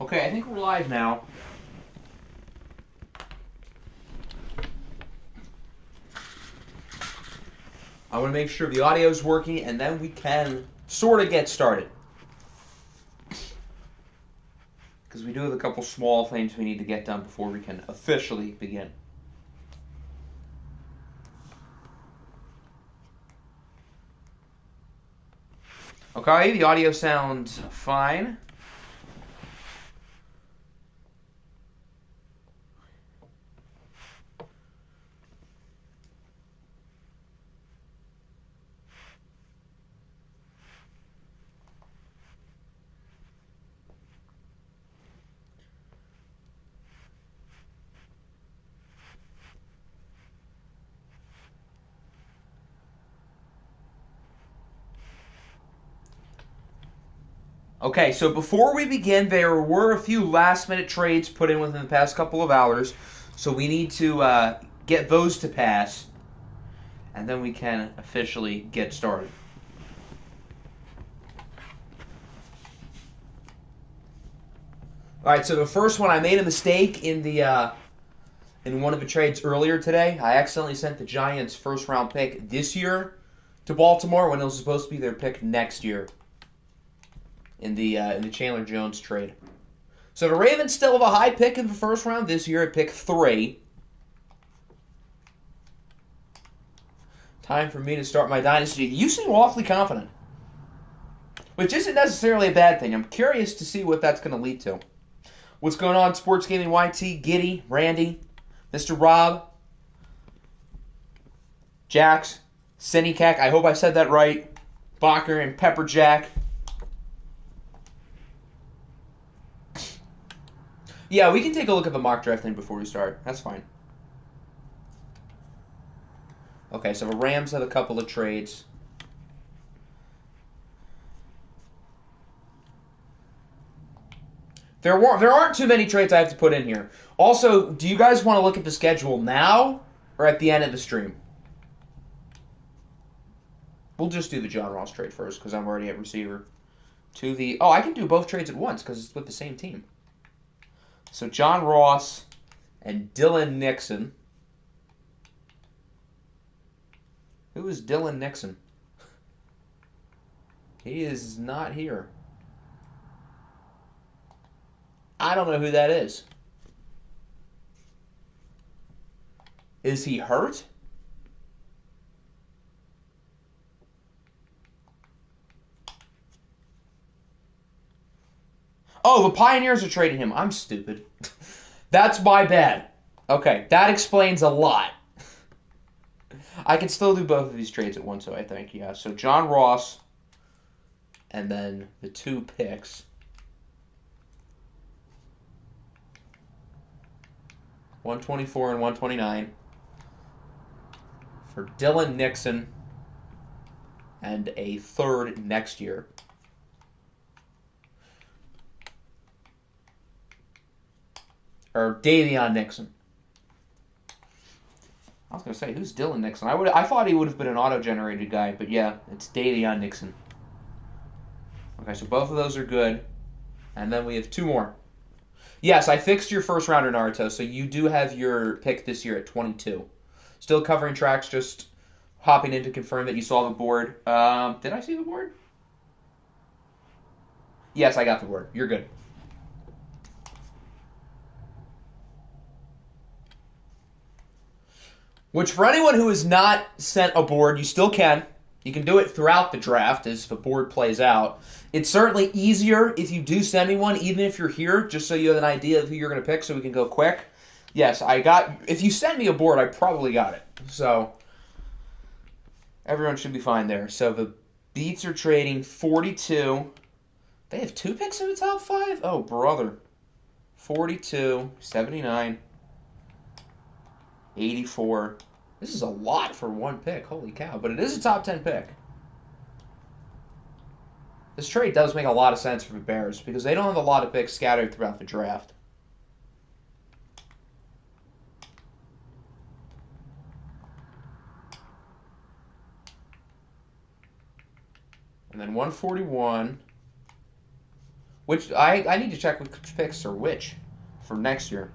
Okay, I think we're live now. I want to make sure the audio is working, and then we can sort of get started. Because we do have a couple small things we need to get done before we can officially begin. Okay, the audio sounds fine. Okay, so before we begin, there were a few last-minute trades put in within the past couple of hours, so we need to get those to pass, and then we can officially get started. All right, so the first one, I made a mistake in one of the trades earlier today. I accidentally sent the Giants' first-round pick this year to Baltimore when it was supposed to be their pick next year in the Chandler Jones trade. So the Ravens still have a high pick in the first round this year at pick 3. Time for me to start my dynasty. You seem awfully confident, which isn't necessarily a bad thing. I'm curious to see what that's going to lead to. What's going on, Sports Gaming YT, Giddy, Randy, Mr. Rob, Jax, Cindycac, I hope I said that right, Bacher and Pepperjack. Yeah, we can take a look at the mock draft thing before we start. That's fine. Okay, so the Rams have a couple of trades. There aren't too many trades I have to put in here. Also, do you guys want to look at the schedule now or at the end of the stream? We'll just do the John Ross trade first because I'm already at receiver. I can do both trades at once because it's with the same team. So John Ross and Dylan Nixon. Who is Dylan Nixon? He is not here. I don't know who that is. Is he hurt? Oh, the Pioneers are trading him. I'm stupid. That's my bad. Okay, that explains a lot. I can still do both of these trades at once, though, I think. Yeah, so John Ross and then the 2 picks. 124 and 129 for Dylan Nixon and a 3rd next year. Or Davion Nixon. I was going to say, who's Dylan Nixon? I thought he would have been an auto-generated guy, but yeah, it's Davion Nixon. Okay, so both of those are good. And then we have 2 more. Yes, I fixed your first rounder, Naruto, so you do have your pick this year at 22. Still covering tracks, just hopping in to confirm that you saw the board. Did I see the board? Yes, I got the board. You're good. Which, for anyone who has not sent a board, you still can. You can do it throughout the draft as the board plays out. It's certainly easier if you do send me one, even if you're here, just so you have an idea of who you're going to pick so we can go quick. Yes, if you send me a board, I probably got it. So, everyone should be fine there. So, the Beats are trading 42. They have 2 picks in the top 5? Oh, brother. 42, 79, 84. This is a lot for 1 pick. Holy cow. But it is a top 10 pick. This trade does make a lot of sense for the Bears because they don't have a lot of picks scattered throughout the draft. And then 141, Which I need to check which picks are which for next year.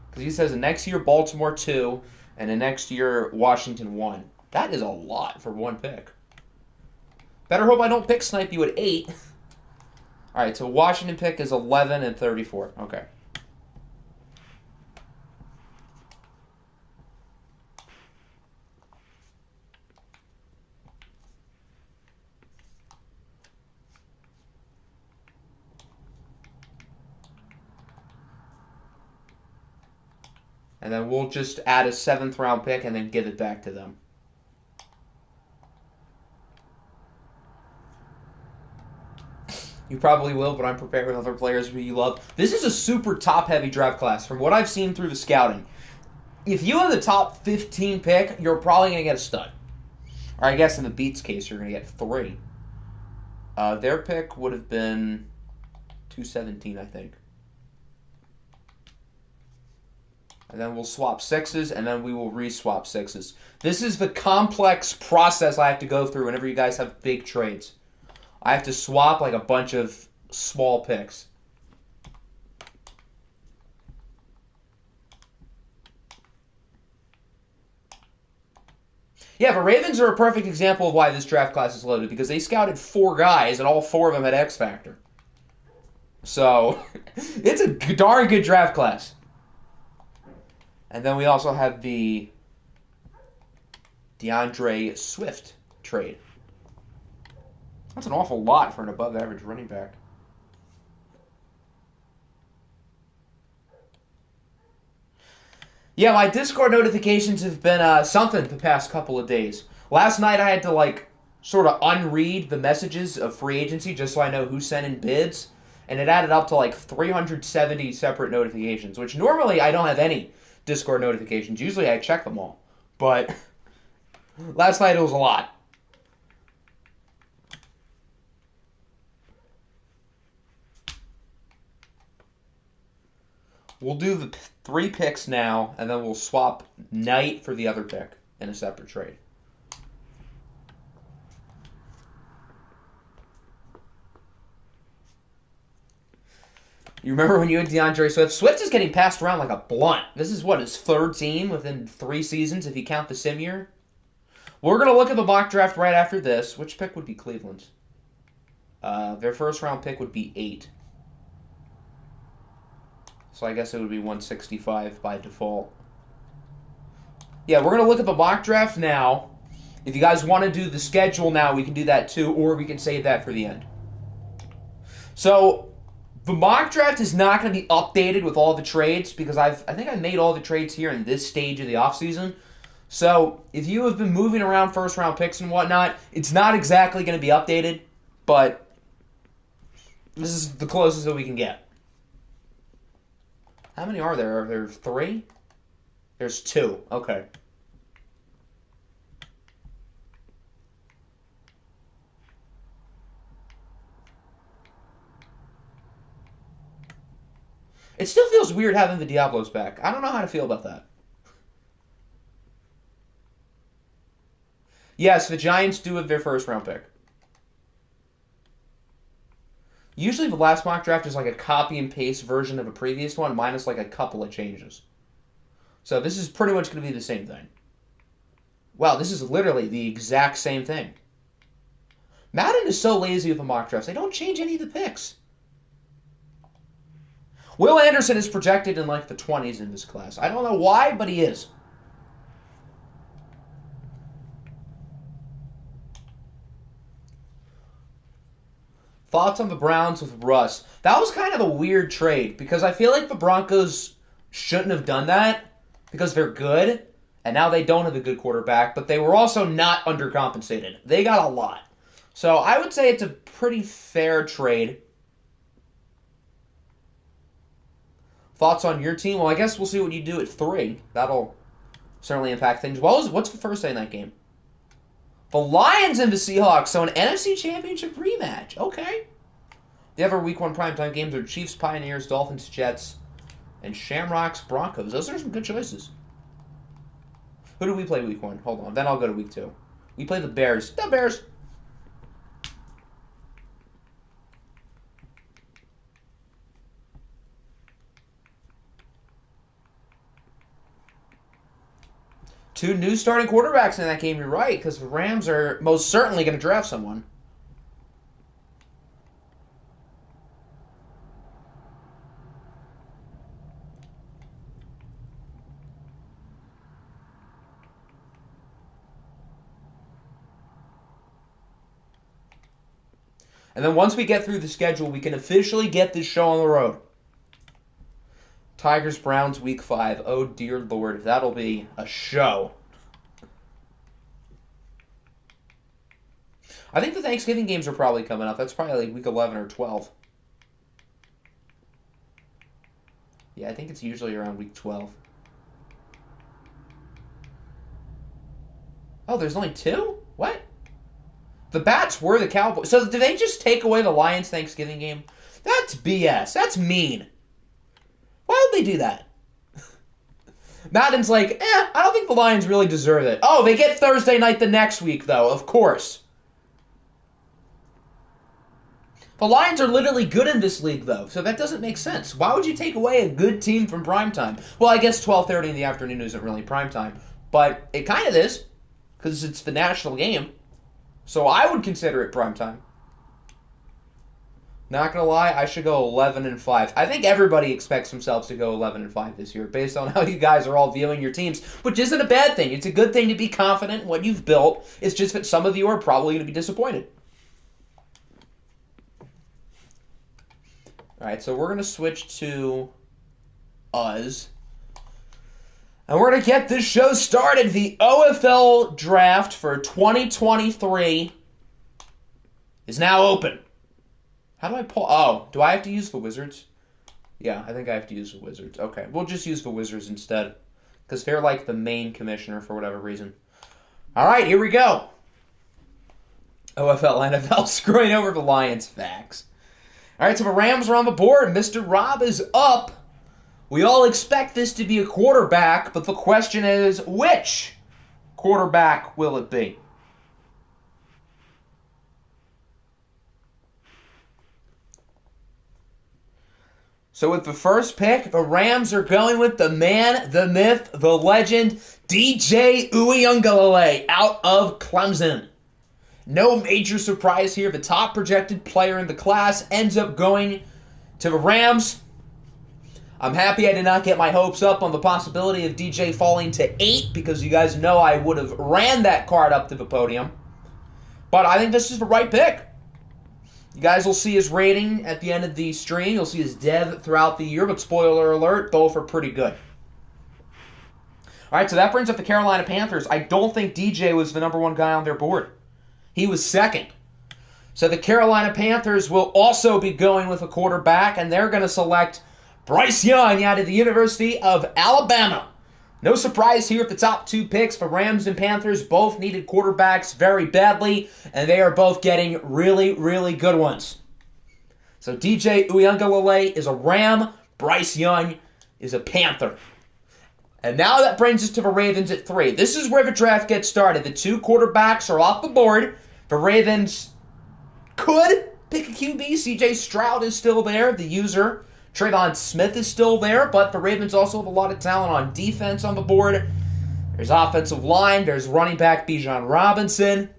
Because he says next year Baltimore 2 and the next year Washington 1. That is a lot for one pick. Better hope I don't pick snipe you at 8. All right, so Washington pick is 11 and 34. Okay. And then we'll just add a 7th round pick and then give it back to them. You probably will, but I'm prepared with other players who you love. This is a super top-heavy draft class. From what I've seen through the scouting, if you have the top 15 pick, you're probably going to get a stud. Or I guess in the Beats case, you're going to get 3. Their pick would have been 217, I think. And then we'll swap 6s, and then we will re-swap 6s. This is the complex process I have to go through whenever you guys have big trades. I have to swap like a bunch of small picks. Yeah, the Ravens are a perfect example of why this draft class is loaded, because they scouted 4 guys, and all 4 of them had X Factor. So, it's a darn good draft class. And then we also have the DeAndre Swift trade. That's an awful lot for an above-average running back. Yeah, my Discord notifications have been something the past couple of days. Last night I had to, sort of unread the messages of free agency just so I know who sent in bids. And it added up to, 370 separate notifications, which normally I don't have any Discord notifications. Usually I check them all. But last night it was a lot. We'll do the 3 picks now, and then we'll swap Knight for the other pick in a separate trade. You remember when you had DeAndre Swift? Swift is getting passed around like a blunt. This is what, his 3rd team within 3 seasons if you count the sim year? We're going to look at the mock draft right after this. Which pick would be Cleveland's? Their 1st round pick would be 8. So I guess it would be 165 by default. Yeah, we're going to look at the mock draft now. If you guys want to do the schedule now, we can do that too, or we can save that for the end. So, the mock draft is not going to be updated with all the trades because I think I made all the trades here in this stage of the offseason. So, if you have been moving around 1st round picks and whatnot, it's not exactly going to be updated, but this is the closest that we can get. How many are there? Are there 3? There's 2. Okay. It still feels weird having the Diablos back. I don't know how to feel about that. Yes, the Giants do have their 1st round pick. Usually the last mock draft is like a copy and paste version of a previous one, minus like a couple of changes. So this is pretty much going to be the same thing. Wow, this is literally the exact same thing. Madden is so lazy with the mock drafts. They don't change any of the picks. Will Anderson is projected in the 20s in this class. I don't know why, but he is. Thoughts on the Browns with Russ? That was kind of a weird trade because I feel like the Broncos shouldn't have done that because they're good, and now they don't have a good quarterback, but they were also not undercompensated. They got a lot. So I would say it's a pretty fair trade. Thoughts on your team? Well, I guess we'll see what you do at 3. That'll certainly impact things. What's the first day in that game? The Lions and the Seahawks, so an NFC Championship rematch. Okay. The other Week 1 primetime games are Chiefs, Pioneers, Dolphins, Jets, and Shamrocks, Broncos. Those are some good choices. Who do we play Week 1? Hold on. Then I'll go to Week 2. We play the Bears. The Bears. 2 new starting quarterbacks in that game, you're right, because the Rams are most certainly going to draft someone. And then once we get through the schedule, we can officially get this show on the road. Tigers-Browns Week 5. Oh, dear Lord. That'll be a show. I think the Thanksgiving games are probably coming up. That's probably like Week 11 or 12. Yeah, I think it's usually around Week 12. Oh, there's only 2? What? The Bats were the Cowboys. So did they just take away the Lions Thanksgiving game? That's BS. That's mean. Why would they do that? Madden's like, I don't think the Lions really deserve it. Oh, they get Thursday night the next week, though, of course. The Lions are literally good in this league, though, so that doesn't make sense. Why would you take away a good team from primetime? Well, I guess 12:30 in the afternoon isn't really primetime, but it kind of is, because it's the national game. So I would consider it primetime. Not gonna lie, I should go 11-5. I think everybody expects themselves to go 11-5 this year, based on how you guys are all viewing your teams, which isn't a bad thing. It's a good thing to be confident in what you've built. It's just that some of you are probably going to be disappointed. All right, so we're going to switch to us. And we're going to get this show started. The OFL draft for 2023 is now open. How do I pull? Oh, do I have to use the Wizards? Yeah, I think I have to use the Wizards. Okay, we'll just use the Wizards instead, because they're like the main commissioner for whatever reason. All right, here we go. OFL, NFL, screwing over the Lions. Facts. All right, so the Rams are on the board. Mr. Rob is up. We all expect this to be a quarterback, but the question is, which quarterback will it be? So with the first pick, the Rams are going with the man, the myth, the legend, DJ Uiagalelei out of Clemson. No major surprise here. The top projected player in the class ends up going to the Rams. I'm happy I did not get my hopes up on the possibility of DJ falling to 8, because you guys know I would have ran that card up to the podium. But I think this is the right pick. You guys will see his rating at the end of the stream. You'll see his dev throughout the year, but spoiler alert, both are pretty good. All right, so that brings up the Carolina Panthers. I don't think DJ was the number 1 guy on their board. He was second. So the Carolina Panthers will also be going with a quarterback, and they're going to select Bryce Young out of the University of Alabama. No surprise here at the top 2 picks. The Rams and Panthers both needed quarterbacks very badly, and they are both getting really, really good ones. So DJ Uiagalelei is a Ram. Bryce Young is a Panther. And now that brings us to the Ravens at 3. This is where the draft gets started. The 2 quarterbacks are off the board. The Ravens could pick a QB. CJ Stroud is still there, the user. Trayvon Smith is still there, but the Ravens also have a lot of talent on defense on the board. There's offensive line. There's running back Bijan Robinson.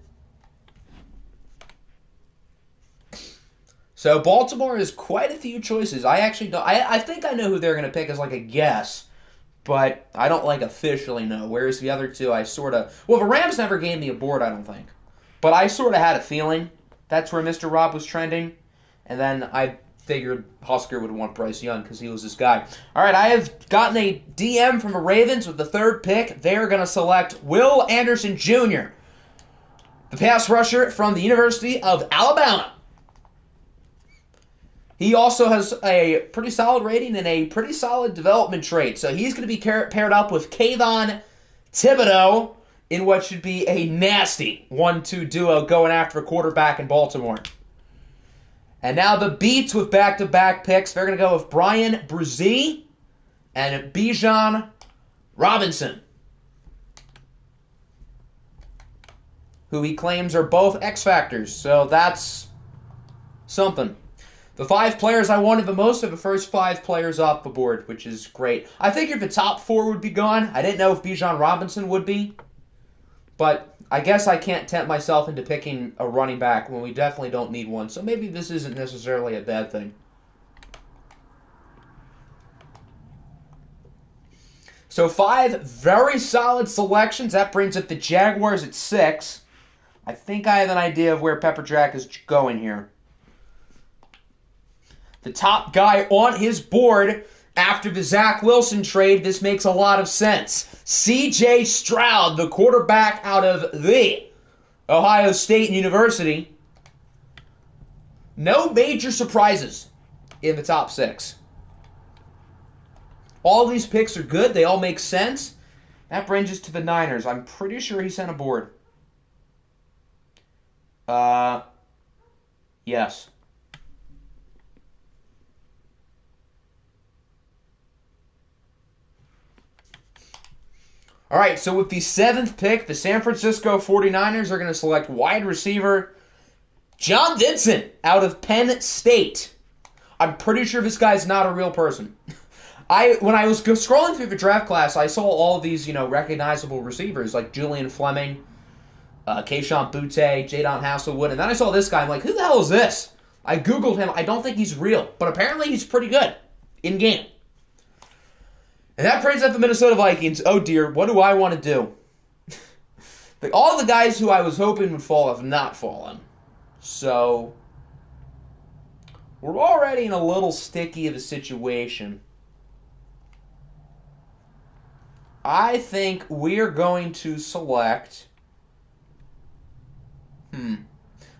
So Baltimore has quite a few choices. I actually don't. I think I know who they're going to pick as like a guess, but I don't like officially know. Whereas the other 2, I sort of. Well, the Rams never gave me a board, I don't think, but I sort of had a feeling that's where Mr. Rob was trending, and then I figured Husker would want Bryce Young because he was this guy. All right, I have gotten a DM from the Ravens with the 3rd pick. They're going to select Will Anderson Jr., the pass rusher from the University of Alabama. He also has a pretty solid rating and a pretty solid development trait. So he's going to be paired up with Kayvon Thibodeau in what should be a nasty 1-2 duo going after a quarterback in Baltimore. And now the Beats with back-to-back picks. They're going to go with Brian Brzee and Bijan Robinson, who he claims are both X Factors. So that's something. The 5 players I wanted the most are the first 5 players off the board, which is great. I figured the top 4 would be gone. I didn't know if Bijan Robinson would be. But I guess I can't tempt myself into picking a running back when we definitely don't need one. So maybe this isn't necessarily a bad thing. So 5 very solid selections. That brings up the Jaguars at 6. I think I have an idea of where Pepper Jack is going here. The top guy on his board after the Zach Wilson trade, this makes a lot of sense. C.J. Stroud, the quarterback out of the Ohio State University. No major surprises in the top 6. All these picks are good. They all make sense. That brings us to the Niners. I'm pretty sure he sent a board. Yes. All right, so with the 7th pick, the San Francisco 49ers are going to select wide receiver John Vincent out of Penn State. I'm pretty sure this guy's not a real person. When I was scrolling through the draft class, I saw all of these, recognizable receivers like Julian Fleming, Keyshawn Butte, Jadon Hasselwood, and then I saw this guy. I'm like, who the hell is this? I Googled him. I don't think he's real, but apparently he's pretty good in game. And that brings up the Minnesota Vikings. Oh dear, what do I want to do? All the guys who I was hoping would fall have not fallen. So, we're already in a little sticky of a situation. I think we're going to select...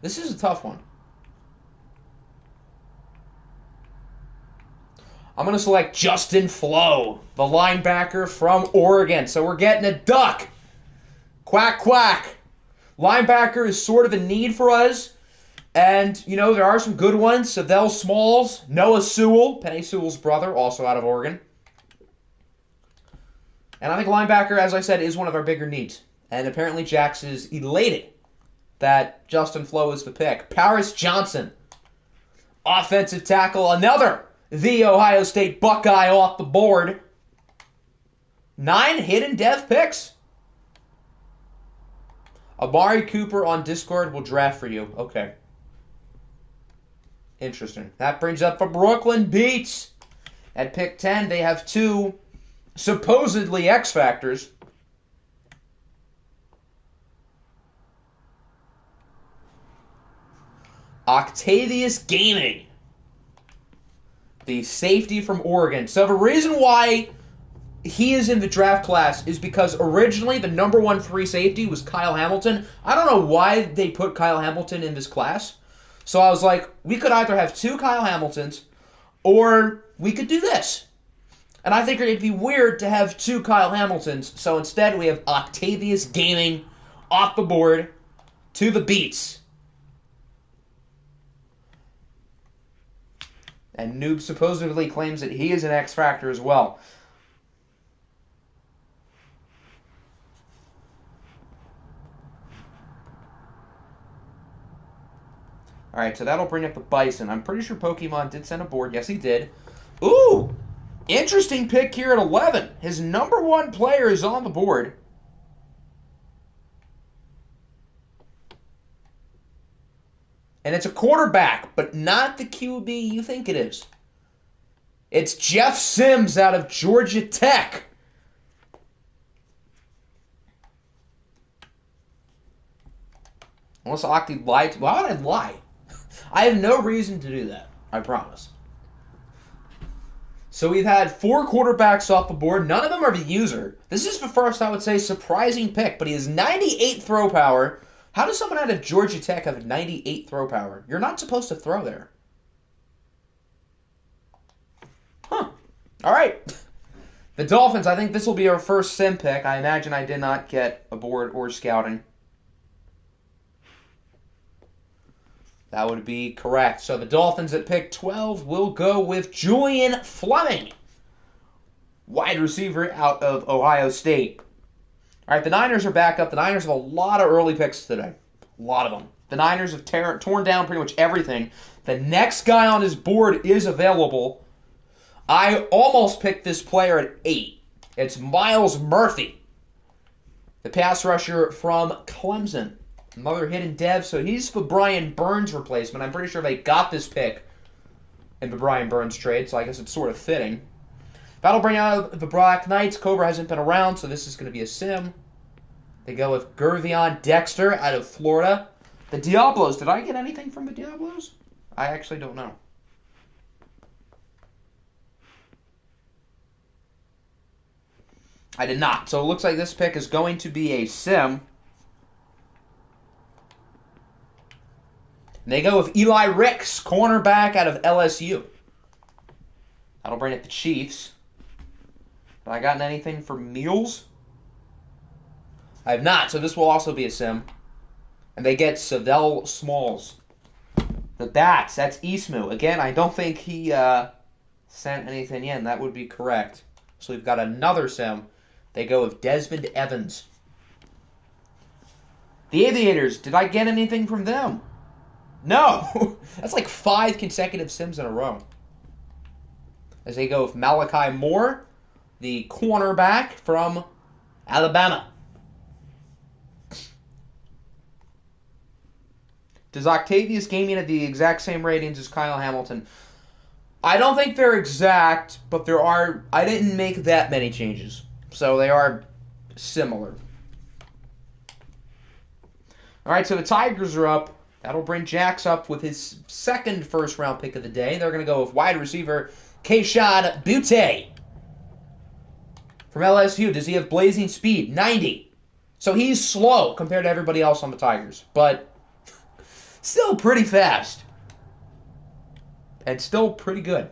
This is a tough one. I'm going to select Justin Flo, the linebacker from Oregon. So we're getting a duck. Quack, quack. Linebacker is sort of a need for us. And, there are some good ones. Savell Smalls, Noah Sewell, Penny Sewell's brother, also out of Oregon. And I think linebacker, as I said, is one of our bigger needs. And apparently Jax is elated that Justin Flo is the pick. Paris Johnson, offensive tackle, another the Ohio State Buckeye off the board. 9 hidden dev picks. Amari Cooper on Discord will draft for you. Okay. Interesting. That brings up the Brooklyn Beats. At pick 10, they have 2 supposedly X Factors. Octavius Gaming, the safety from Oregon. So the reason why he is in the draft class is because originally the number 1 free safety was Kyle Hamilton. I don't know why they put Kyle Hamilton in this class. So I was like, we could either have 2 Kyle Hamiltons or we could do this. And I think it'd be weird to have 2 Kyle Hamiltons. So instead we have Octavius Gaming off the board to the Beats. And Noob supposedly claims that he is an X Factor as well. Alright, so that'll bring up the Bison. I'm pretty sure Pokemon did send a board. Yes, he did. Ooh! Interesting pick here at 11. His number 1 player is on the board. And it's a quarterback, but not the QB you think it is. It's Jeff Sims out of Georgia Tech. Unless Octi lied. Why would I lie? I have no reason to do that. I promise. So we've had 4 quarterbacks off the board. None of them are the user. This is the first, I would say, surprising pick. But he has 98 throw power. How does someone out of Georgia Tech have 98 throw power? You're not supposed to throw there. Huh. All right. The Dolphins, I think this will be our first sim pick. I imagine I did not get a board or scouting. That would be correct. So the Dolphins at pick 12 will go with Julian Fleming, wide receiver out of Ohio State. All right, the Niners are back up. The Niners have a lot of early picks today. A lot of them. The Niners have torn down pretty much everything. The next guy on his board is available. I almost picked this player at 8. It's Myles Murphy, the pass rusher from Clemson. Another hidden dev, so he's the Brian Burns replacement. I'm pretty sure they got this pick in the Brian Burns trade, so I guess it's sort of fitting. That'll bring out the Black Knights. Cobra hasn't been around, so this is going to be a sim. They go with Gervion Dexter out of Florida. The Diablos. Did I get anything from the Diablos? I actually don't know. I did not. So it looks like this pick is going to be a sim. And they go with Eli Ricks, cornerback out of LSU. That'll bring it the Chiefs. Have I gotten anything for Meals? I have not, so this will also be a sim. And they get Savell Smalls. The Bats, that's Ismu. Again, I don't think he sent anything in. That would be correct. So we've got another sim. They go with Desmond Evans. The Aviators, did I get anything from them? No! That's like 5 consecutive sims in a row. As they go with Malachi Moore, the cornerback from Alabama. Does Octavius Gaming have the exact same ratings as Kyle Hamilton? I don't think they're exact, but there are... I didn't make that many changes, so they are similar. Alright, so the Tigers are up. That'll bring Jax up with his second first-round pick of the day. They're going to go with wide receiver Kayshon Boutte from LSU. Does he have blazing speed? 90. So he's slow compared to everybody else on the Tigers, but still pretty fast. And still pretty good.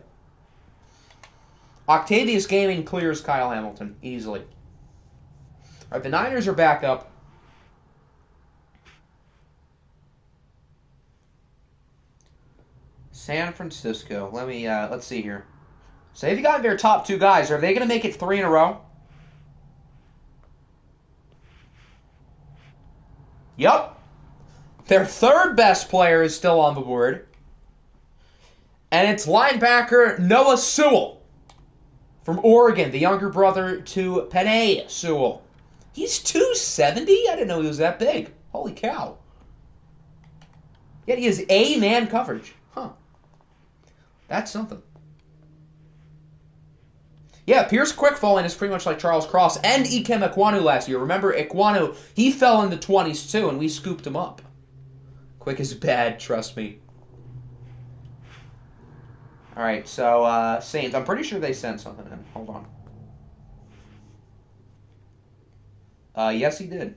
Octavius Gaming clears Kyle Hamilton easily. All right, the Niners are back up. San Francisco. Let's see here. So they've gotten their top 2 guys. Are they going to make it 3 in a row? Yep. Their third best player is still on the board. And it's linebacker Noah Sewell from Oregon, the younger brother to Penei Sewell. He's 270? I didn't know he was that big. Holy cow. Yet he has A-man coverage. Huh. That's something. Yeah, Pierce Quickfalling is pretty much like Charles Cross and Ikem Ekwonu last year. Remember, Ekwonu, he fell in the 20s too, and we scooped him up. Quick is bad, trust me. Alright, so, Saints. I'm pretty sure they sent something in. Hold on. Yes, he did.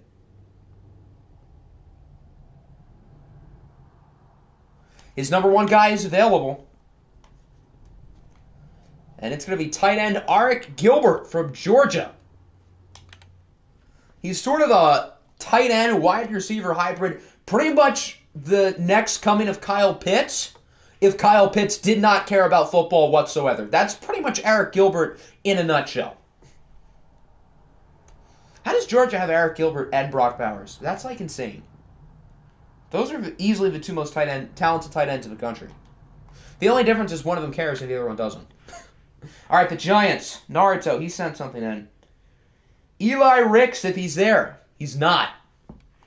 His number 1 guy is available. And it's going to be tight end Arik Gilbert from Georgia. He's sort of a tight end wide receiver hybrid. Pretty much the next coming of Kyle Pitts, if Kyle Pitts did not care about football whatsoever. That's pretty much Arik Gilbert in a nutshell. How does Georgia have Arik Gilbert and Brock Bowers? That's like insane. Those are easily the 2 most talented tight ends in the country. The only difference is one of them cares and the other one doesn't. All right, the Giants. Naruto, he sent something in. Eli Ricks, if he's there. He's not.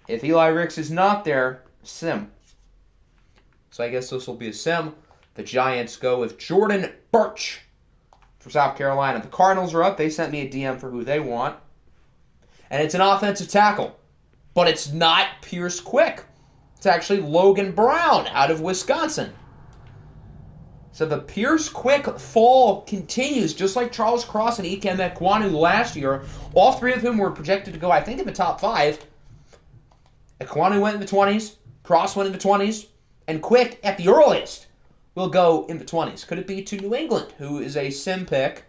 If Eli Ricks is not there, sim. So I guess this will be a sim. The Giants go with Jordan Birch from South Carolina. The Cardinals are up. They sent me a DM for who they want. And it's an offensive tackle. But it's not Pierce Quick. It's actually Logan Brown out of Wisconsin. So the Pierce Quick fall continues, just like Charles Cross and Ikem Ekwonu last year. All 3 of whom were projected to go, I think, in the top 5. Ekwonu went in the 20s, Cross went in the 20s, and Quick, at the earliest, will go in the 20s. Could it be to New England, who is a sim pick?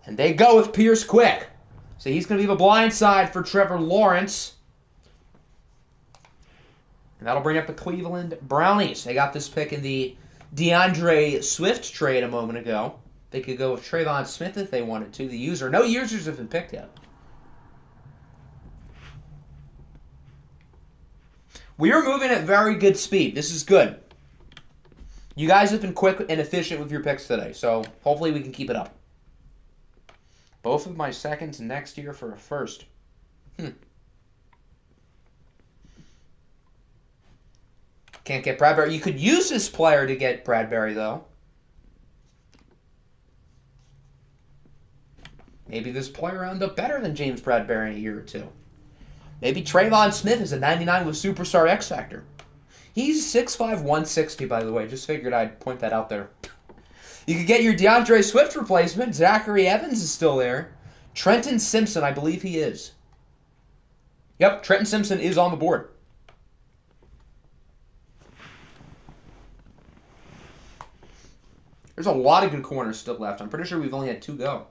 And they go with Pierce Quick. So he's going to be the blind side for Trevor Lawrence. And that'll bring up the Cleveland Brownies. They got this pick in the DeAndre Swift trade a moment ago. They could go with Trayvon Smith if they wanted to. The user. No users have been picked yet. We are moving at very good speed. This is good. You guys have been quick and efficient with your picks today, so hopefully we can keep it up. Both of my seconds next year for a first. Can't get Bradbury. You could use this player to get Bradbury, though. Maybe this player will end up better than James Bradbury in a year or two. Maybe Trayvon Smith is a 99 with Superstar X Factor. He's 6'5", 160, by the way. Just figured I'd point that out there. You could get your DeAndre Swift replacement. Zachary Evans is still there. Trenton Simpson, I believe he is. Yep, Trenton Simpson is on the board. There's a lot of good corners still left. I'm pretty sure we've only had 2 go.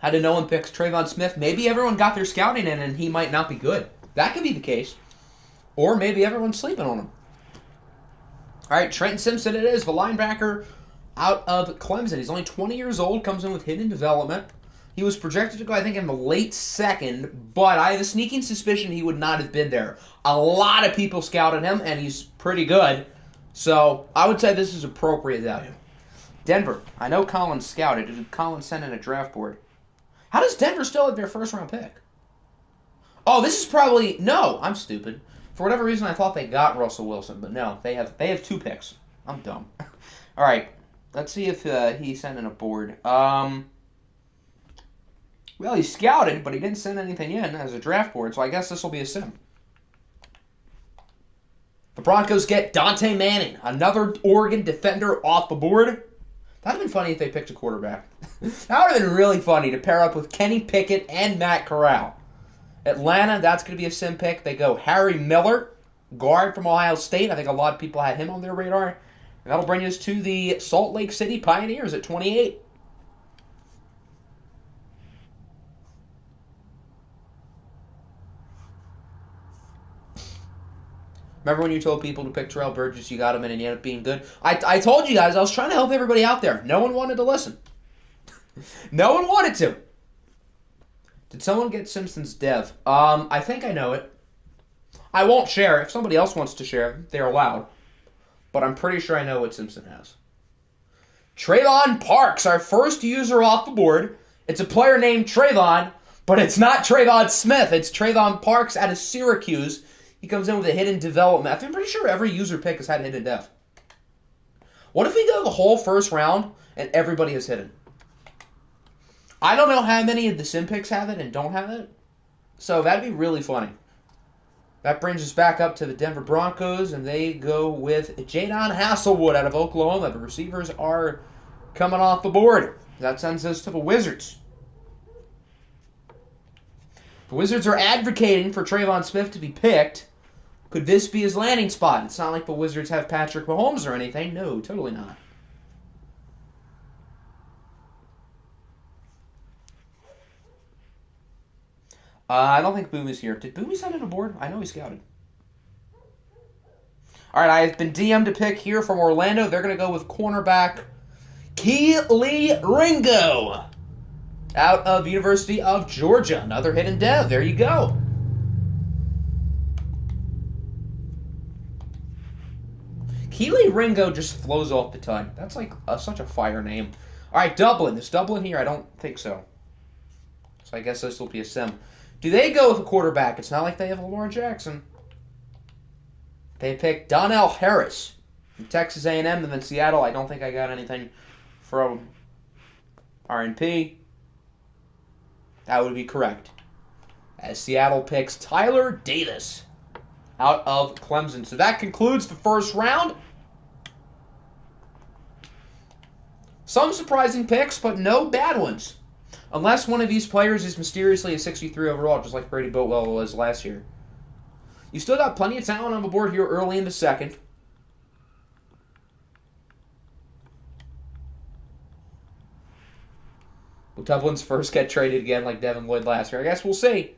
How did no one pick Trayvon Smith? Maybe everyone got their scouting in and he might not be good. That could be the case. Or maybe everyone's sleeping on him. All right, Trenton Simpson it is, the linebacker out of Clemson. He's only 20 years old, comes in with hidden development. He was projected to go, I think, in the late second, but I have a sneaking suspicion he would not have been there. A lot of people scouted him, and he's pretty good. So I would say this is appropriate value. Denver. I know Colin scouted. Did Colin send in a draft board? How does Denver still have their first-round pick? Oh, this is probably... No, I'm stupid. For whatever reason, I thought they got Russell Wilson, but no, they have 2 picks. I'm dumb. All right, let's see if he sent in a board. Well, he scouted, but he didn't send anything in as a draft board, so I guess this will be a sim. The Broncos get Dante Manning, another Oregon defender off the board. That would have been funny if they picked a quarterback. That would have been really funny to pair up with Kenny Pickett and Matt Corral. Atlanta, that's going to be a sim pick. They go Harry Miller, guard from Ohio State. I think a lot of people had him on their radar. And that'll bring us to the Salt Lake City Pioneers at 28. Remember when you told people to pick Terrell Burgess, you got him in and he ended up being good? I told you guys, I was trying to help everybody out there. No one wanted to listen. No one wanted to. Did someone get Simpson's dev? I think I know it. I won't share. If somebody else wants to share, they're allowed. But I'm pretty sure I know what Simpson has. Trayvon Parks, our first user off the board. It's a player named Trayvon, but it's not Trayvon Smith. It's Trayvon Parks out of Syracuse. He comes in with a hidden development. I'm pretty sure every user pick has had hidden dev. What if we go the whole first round and everybody is hidden? I don't know how many of the sim picks have it and don't have it. So that'd be really funny. That brings us back up to the Denver Broncos, and they go with Jadon Hasselwood out of Oklahoma. The receivers are coming off the board. That sends us to the Wizards. The Wizards are advocating for Trayvon Smith to be picked. Could this be his landing spot? It's not like the Wizards have Patrick Mahomes or anything. No, totally not. I don't think Boomy's here. Did Boomy send in a board? I know he scouted. All right, I've been DM'd to pick here from Orlando. They're going to go with cornerback Kelee Ringo out of University of Georgia. Another hidden dev. There you go. Kelee Ringo just flows off the tongue. That's like such a fire name. All right, Dublin. Is Dublin here? I don't think so. So I guess this will be a sim. Do they go with a quarterback? It's not like they have Lamar Jackson. They pick Donnell Harris from Texas A&M and then Seattle. I don't think I got anything from RNP. That would be correct. As Seattle picks Tyler Davis out of Clemson. So that concludes the first round. Some surprising picks, but no bad ones. Unless one of these players is mysteriously a 63 overall, just like Brady Boatwell was last year. You still got plenty of talent on the board here early in the second. Will Tublin's first get traded again like Devin Lloyd last year? I guess we'll see.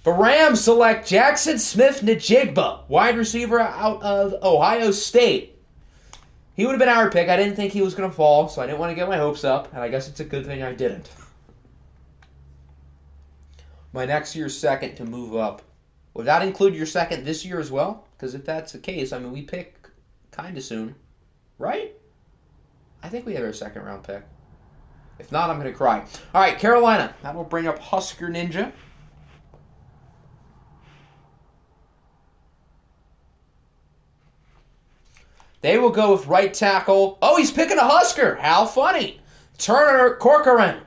The Rams select Jackson Smith-Njigba, wide receiver out of Ohio State. He would have been our pick. I didn't think he was going to fall, so I didn't want to get my hopes up, and I guess it's a good thing I didn't. My next year's second to move up. Would that include your second this year as well? Because if that's the case, I mean, we pick kind of soon, right? I think we have our second round pick. If not, I'm going to cry. All right, Carolina. That will bring up Husker Ninja. They will go with right tackle. Oh, he's picking a Husker. How funny. Turner Corcoran.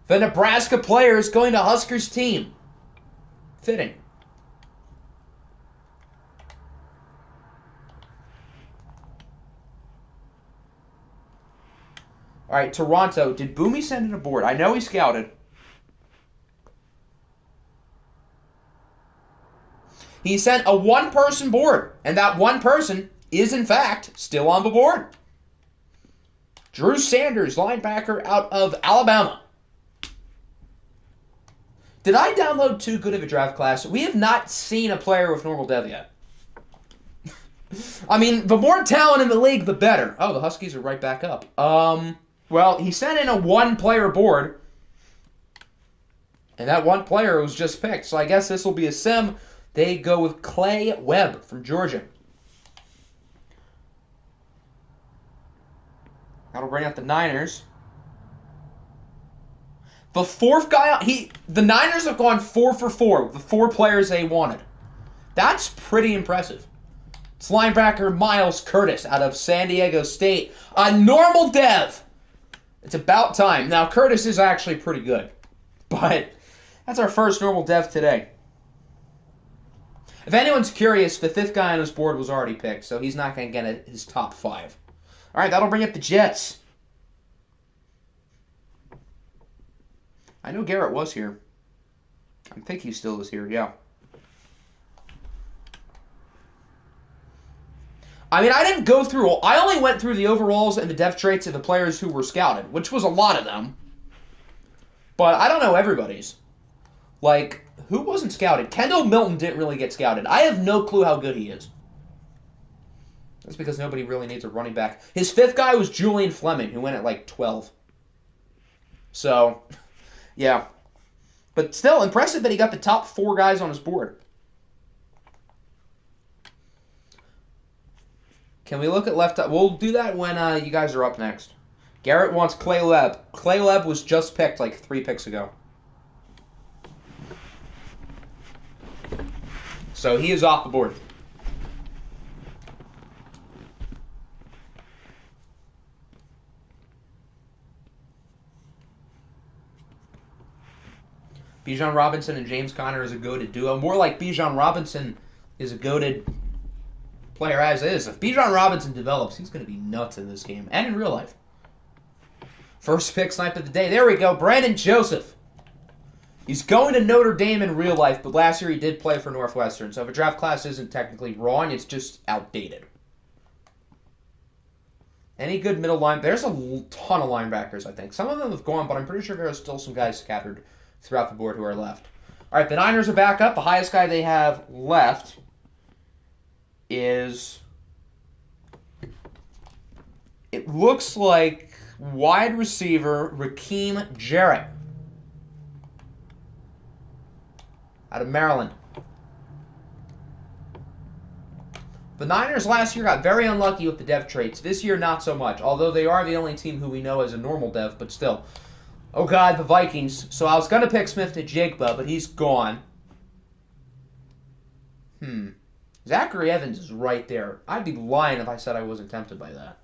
The Nebraska player is going to Huskers team. Fitting. All right, Toronto. Did Boomy send in a board? I know he scouted. He sent a one-person board, and that one person is, in fact, still on the board. Drew Sanders, linebacker out of Alabama. Did I download too good of a draft class? We have not seen a player with normal dev yet. I mean, the more talent in the league, the better. Oh, the Huskies are right back up. Well, he sent in a one-player board, and that one player was just picked. So I guess this will be a sim. They go with Clay Webb from Georgia. That'll bring out the Niners. The fourth guy, the Niners have gone 4 for 4 with the 4 players they wanted. That's pretty impressive. It's linebacker Miles Curtis out of San Diego State. A normal dev. It's about time. Now, Curtis is actually pretty good. But that's our first normal dev today. If anyone's curious, the 5th guy on his board was already picked, so he's not going to get his top 5. All right, that'll bring up the Jets. I know Garrett was here. I think he still is here, yeah. I mean, I didn't go through... I only went through the overalls and the depth traits of the players who were scouted, which was a lot of them. But I don't know everybody's. Like, who wasn't scouted? Kendall Milton didn't really get scouted. I have no clue how good he is. That's because nobody really needs a running back. His 5th guy was Julian Fleming, who went at like 12. So, yeah. But still, impressive that he got the top 4 guys on his board. Can we look at left? We'll do that when you guys are up next. Garrett wants Clay Webb. Clay Webb was just picked like 3 picks ago. So he is off the board. Bijan Robinson and James Conner is a goated duo. More like Bijan Robinson is a goated player as is. If Bijan Robinson develops, he's going to be nuts in this game and in real life. First pick snipe of the day. There we go. Brandon Joseph. He's going to Notre Dame in real life, but last year he did play for Northwestern. So if a draft class isn't technically wrong, it's just outdated. Any good middle line? There's a ton of linebackers, I think. Some of them have gone, but I'm pretty sure there are still some guys scattered throughout the board who are left. All right, the Niners are back up. The highest guy they have left is... It looks like wide receiver Rakeem Jarrett out of Maryland. The Niners last year got very unlucky with the dev traits. This year, not so much, although they are the only team who we know as a normal dev, but still. Oh, God, the Vikings. So I was going to pick Smith-Njigba, but he's gone. Zachary Evans is right there. I'd be lying if I said I wasn't tempted by that.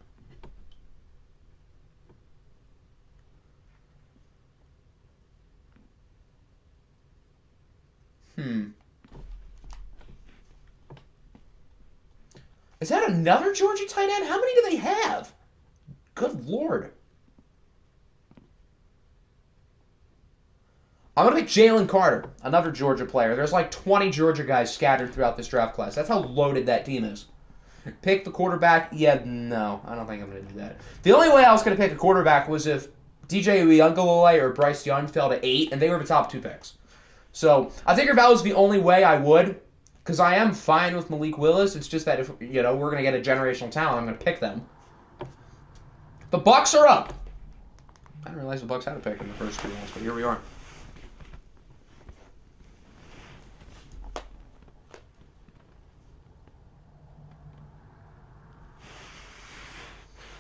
Is that another Georgia tight end? How many do they have? Good Lord. I'm going to pick Jalen Carter, another Georgia player. There's like 20 Georgia guys scattered throughout this draft class. That's how loaded that team is. Pick the quarterback? Yeah, no. I don't think I'm going to do that. The only way I was going to pick a quarterback was if DJ Uiagalelei or Bryce Young fell to 8, and they were the top 2 picks. So I think if that was the only way, I would, because I am fine with Malik Willis. It's just that if we're going to get a generational talent, I'm going to pick them. The Bucks are up. I didn't realize the Bucks had a pick in the first 2 rounds, but here we are.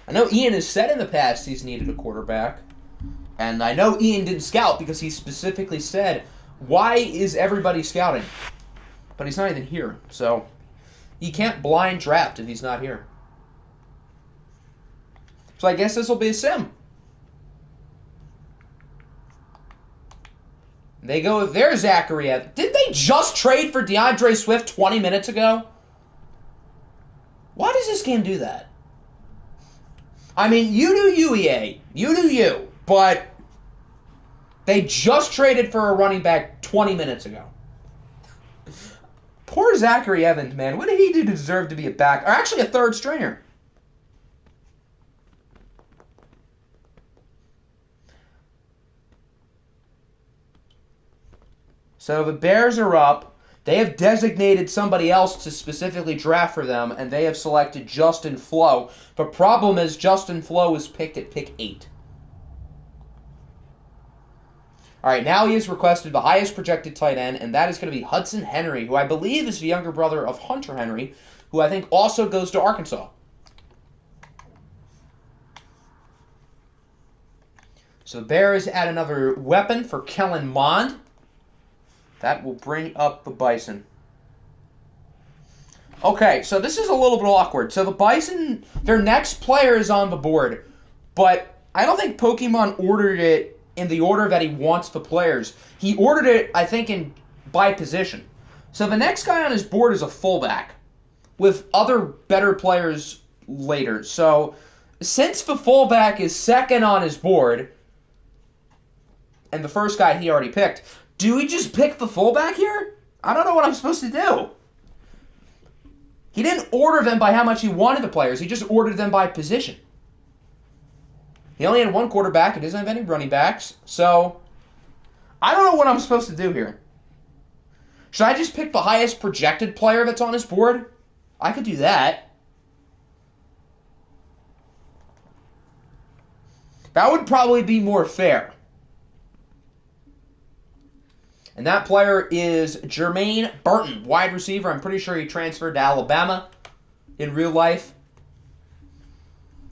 I know Ian has said in the past he's needed a quarterback. And I know Ian didn't scout because he specifically said, why is everybody scouting? But he's not even here. So he can't blind draft if he's not here. So I guess this will be a sim. They go with their Zachary Evans. Did they just trade for DeAndre Swift 20 minutes ago? Why does this game do that? I mean, you do you, EA. You do you. But they just traded for a running back 20 minutes ago. Poor Zachary Evans, man. What did he do to deserve to be a back? Or actually a third stringer. So the Bears are up. They have designated somebody else to specifically draft for them, and they have selected Justin Flo. The problem is Justin Flo is picked at pick 8. All right, now he has requested the highest projected tight end, and that is going to be Hudson Henry, who I believe is the younger brother of Hunter Henry, who I think also goes to Arkansas. So the Bears add another weapon for Kellen Mond. That will bring up the Bison. Okay, so this is a little bit awkward. So the Bison, their next player is on the board, but I don't think Pokemon ordered it in the order that he wants the players. He ordered it, I think, by position. So the next guy on his board is a fullback, with other better players later. So since the fullback is second on his board, and the first guy he already picked, do we just pick the fullback here? I don't know what I'm supposed to do. He didn't order them by how much he wanted the players. He just ordered them by position. He only had one quarterback. He doesn't have any running backs. So, I don't know what I'm supposed to do here. Should I just pick the highest projected player that's on his board? I could do that. That would probably be more fair. And that player is Jermaine Burton, wide receiver. I'm pretty sure he transferred to Alabama in real life.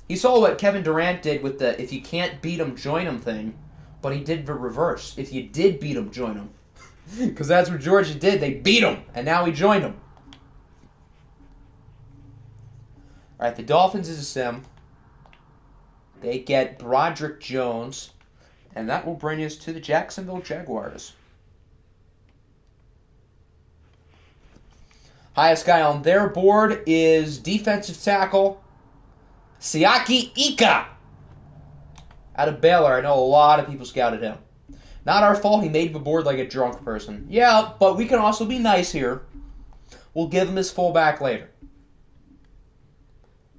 He saw what Kevin Durant did with the if you can't beat him, join him thing. But he did the reverse. If you did beat him, join him. Because that's what Georgia did. They beat him, and now he joined him. All right, the Dolphins is a sim. They get Broderick Jones. And that will bring us to the Jacksonville Jaguars. Highest guy on their board is defensive tackle Siaki Ika out of Baylor. I know a lot of people scouted him. Not our fault. He made the board like a drunk person. Yeah, but we can also be nice here. We'll give him his fullback later.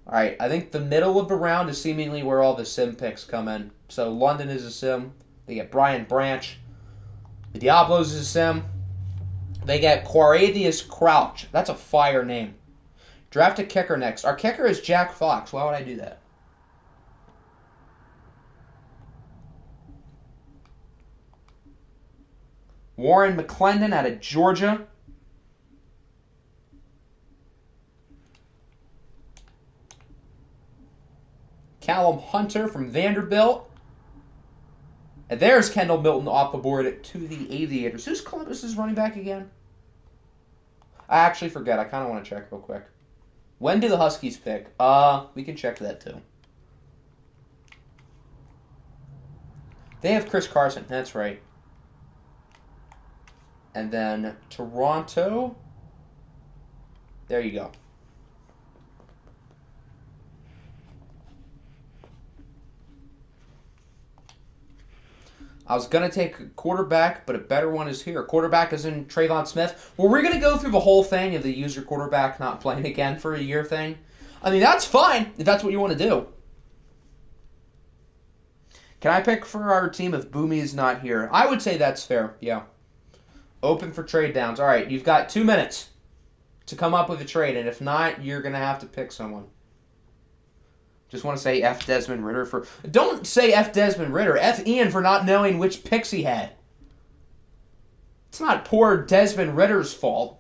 All right, I think the middle of the round is seemingly where all the sim picks come in. So London is a sim. They get Brian Branch. The Diablos is a sim. They get Quaravius Crouch. That's a fire name. Draft a kicker next. Our kicker is Jack Fox. Why would I do that? Warren McClendon out of Georgia. Callum Hunter from Vanderbilt. And there's Kendall Milton off the board to the Aviators. Who's Columbus's running back again? I actually forget. I kind of want to check real quick. When do the Huskies pick? We can check that too. They have Chris Carson. That's right. And then Toronto. There you go. I was going to take a quarterback, but a better one is here. Quarterback is in Trayvon Smith. Well, we're going to go through the whole thing of the user quarterback not playing again for a year thing. I mean, that's fine if that's what you want to do. Can I pick for our team if Boomy is not here? I would say that's fair, yeah. Open for trade downs. All right, you've got 2 minutes to come up with a trade, and if not, you're going to have to pick someone. Just want to say F. Desmond Ridder for... Don't say F. Desmond Ridder. F. Ian for not knowing which picks he had. It's not poor Desmond Ridder's fault.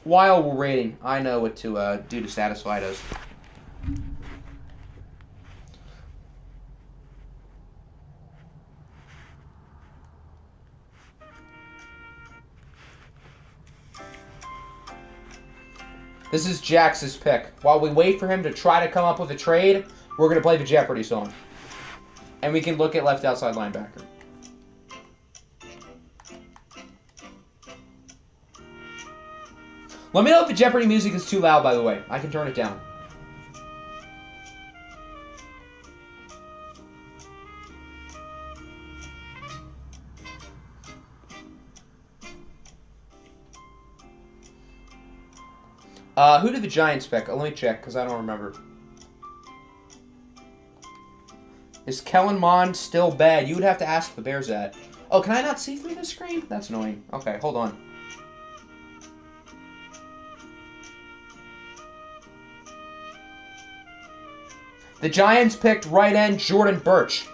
While we're waiting, I know what to do to satisfy those. This is Jax's pick. While we wait for him to try to come up with a trade, we're going to play the Jeopardy song. And we can look at left outside linebacker. Let me know if the Jeopardy music is too loud, by the way. I can turn it down. Who did the Giants pick? Let me check, because I don't remember. Is Kellen Mond still bad? You would have to ask the Bears that. Oh, can I not see through the screen? That's annoying. Okay, hold on. The Giants picked right end Jordan Birch.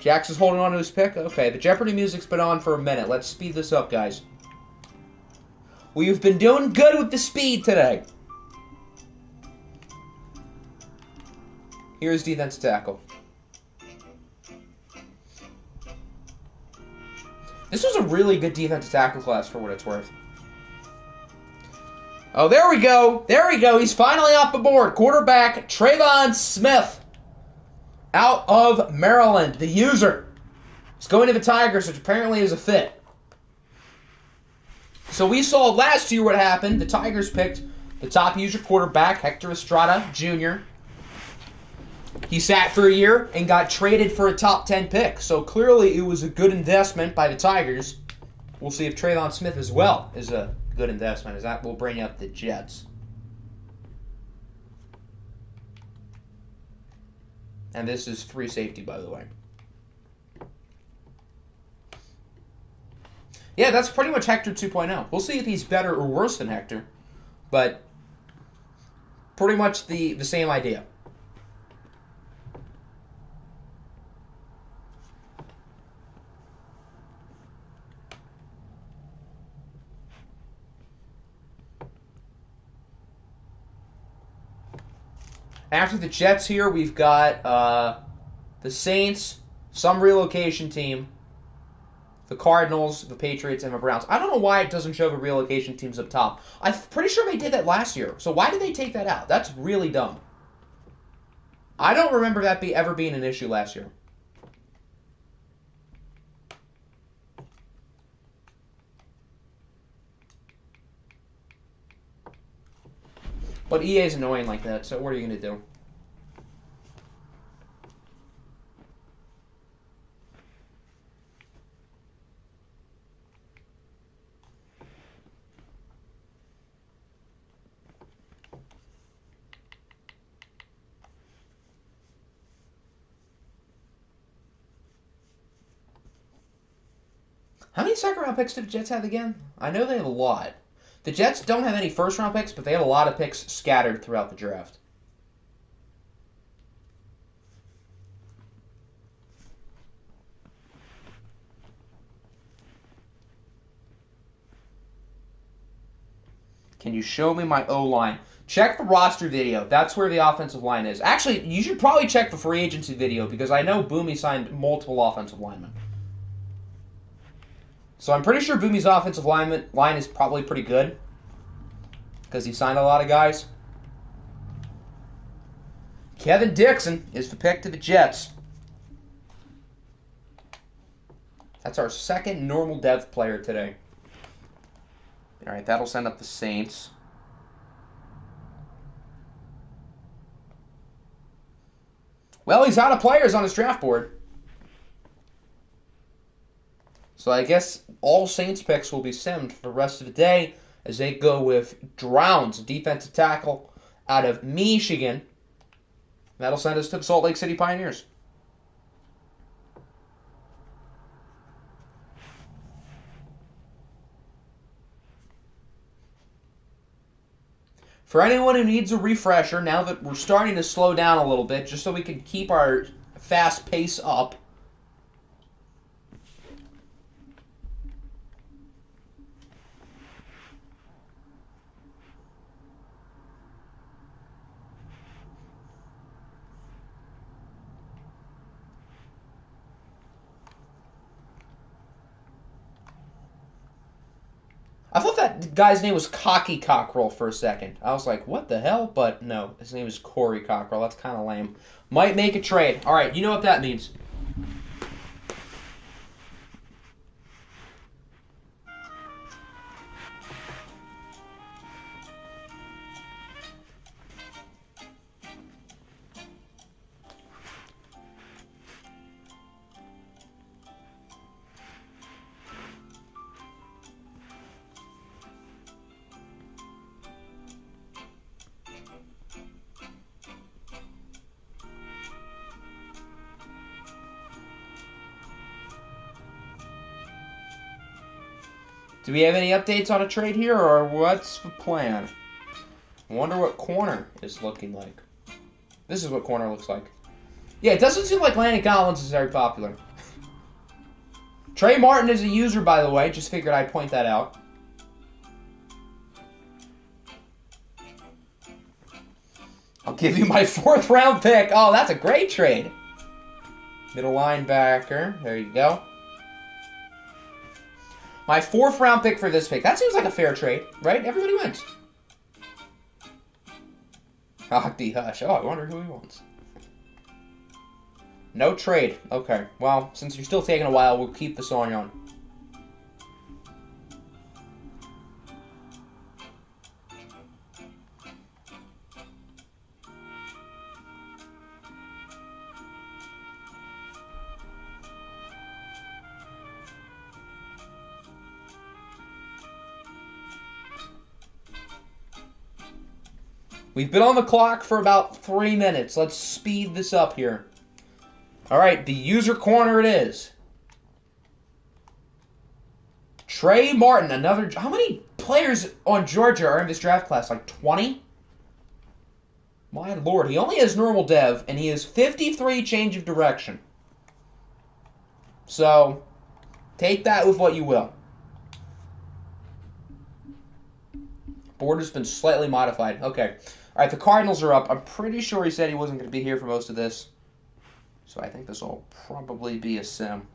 Jax is holding on to his pick? Okay, the Jeopardy music's been on for a minute. Let's speed this up, guys. We've been doing good with the speed today. Here's defensive tackle. This was a really good defensive tackle class for what it's worth. Oh, there we go. There we go. He's finally off the board. Quarterback Trayvon Smith out of Maryland, the user. He's going to the Tigers, which apparently is a fit. So we saw last year what happened. The Tigers picked the top user quarterback, Hector Estrada Jr. He sat for a year and got traded for a top 10 pick. So clearly it was a good investment by the Tigers. We'll see if Trayvon Smith as well is a good investment, as that will bring up the Jets. And this is free safety, by the way. Yeah, that's pretty much Hector 2.0. We'll see if he's better or worse than Hector, but pretty much the same idea. After the Jets here, we've got the Saints, some relocation team, the Cardinals, the Patriots, and the Browns. I don't know why it doesn't show the relocation teams up top. I'm pretty sure they did that last year. So why did they take that out? That's really dumb. I don't remember that ever being an issue last year. But EA is annoying like that, so what are you going to do? How many second-round picks do the Jets have again? I know they have a lot. The Jets don't have any first-round picks, but they have a lot of picks scattered throughout the draft. Can you show me my O-line? Check the roster video. That's where the offensive line is. Actually, you should probably check the free agency video because I know Boomy signed multiple offensive linemen. So I'm pretty sure Boomy's offensive line is probably pretty good because he signed a lot of guys. Kevin Dixon is the pick to the Jets. That's our second normal depth player today. All right, that'll send up the Saints. Well, he's out of players on his draft board. So I guess all Saints picks will be simmed for the rest of the day as they go with Drowns, defensive tackle out of Michigan. That'll send us to the Salt Lake City Pioneers. For anyone who needs a refresher, now that we're starting to slow down a little bit, just so we can keep our fast pace up. I thought that guy's name was Cocky Cockrell for a second. I was like, what the hell? But no, his name is Corey Cockrell. That's kind of lame. Might make a trade. All right, you know what that means. Do we have any updates on a trade here, or what's the plan? I wonder what corner is looking like. This is what corner looks like. Yeah, it doesn't seem like Landon Collins is very popular. Trey Martin is a user, by the way. Just figured I'd point that out. I'll give you my 4th round pick. Oh, that's a great trade. Middle linebacker. There you go. My 4th round pick for this pick. That seems like a fair trade, right? Everybody wins. Hogdy Hush. Oh, I wonder who he wants. No trade. Okay. Well, since you're still taking a while, we'll keep this on. We've been on the clock for about 3 minutes. Let's speed this up here. All right, the user corner it is. Trey Martin, another... How many players on Georgia are in this draft class? Like 20? My lord, he only has normal dev, and he has 53 change of direction. So, take that with what you will. Board has been slightly modified. Okay. All right, the Cardinals are up. I'm pretty sure he said he wasn't going to be here for most of this. So I think this will probably be a sim.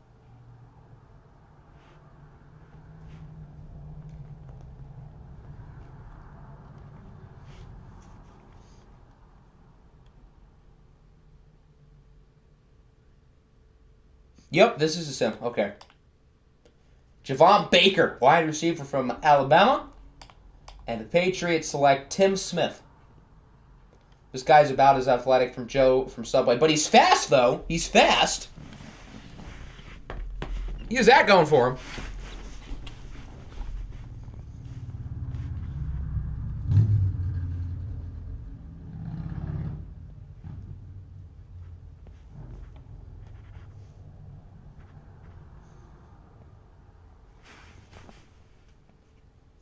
Yep, this is a sim. Okay. Javon Baker, wide receiver from Alabama. And the Patriots select Tim Smith. This guy's about as athletic from Joe from Subway. But he's fast, though. He's fast. He has that going for him.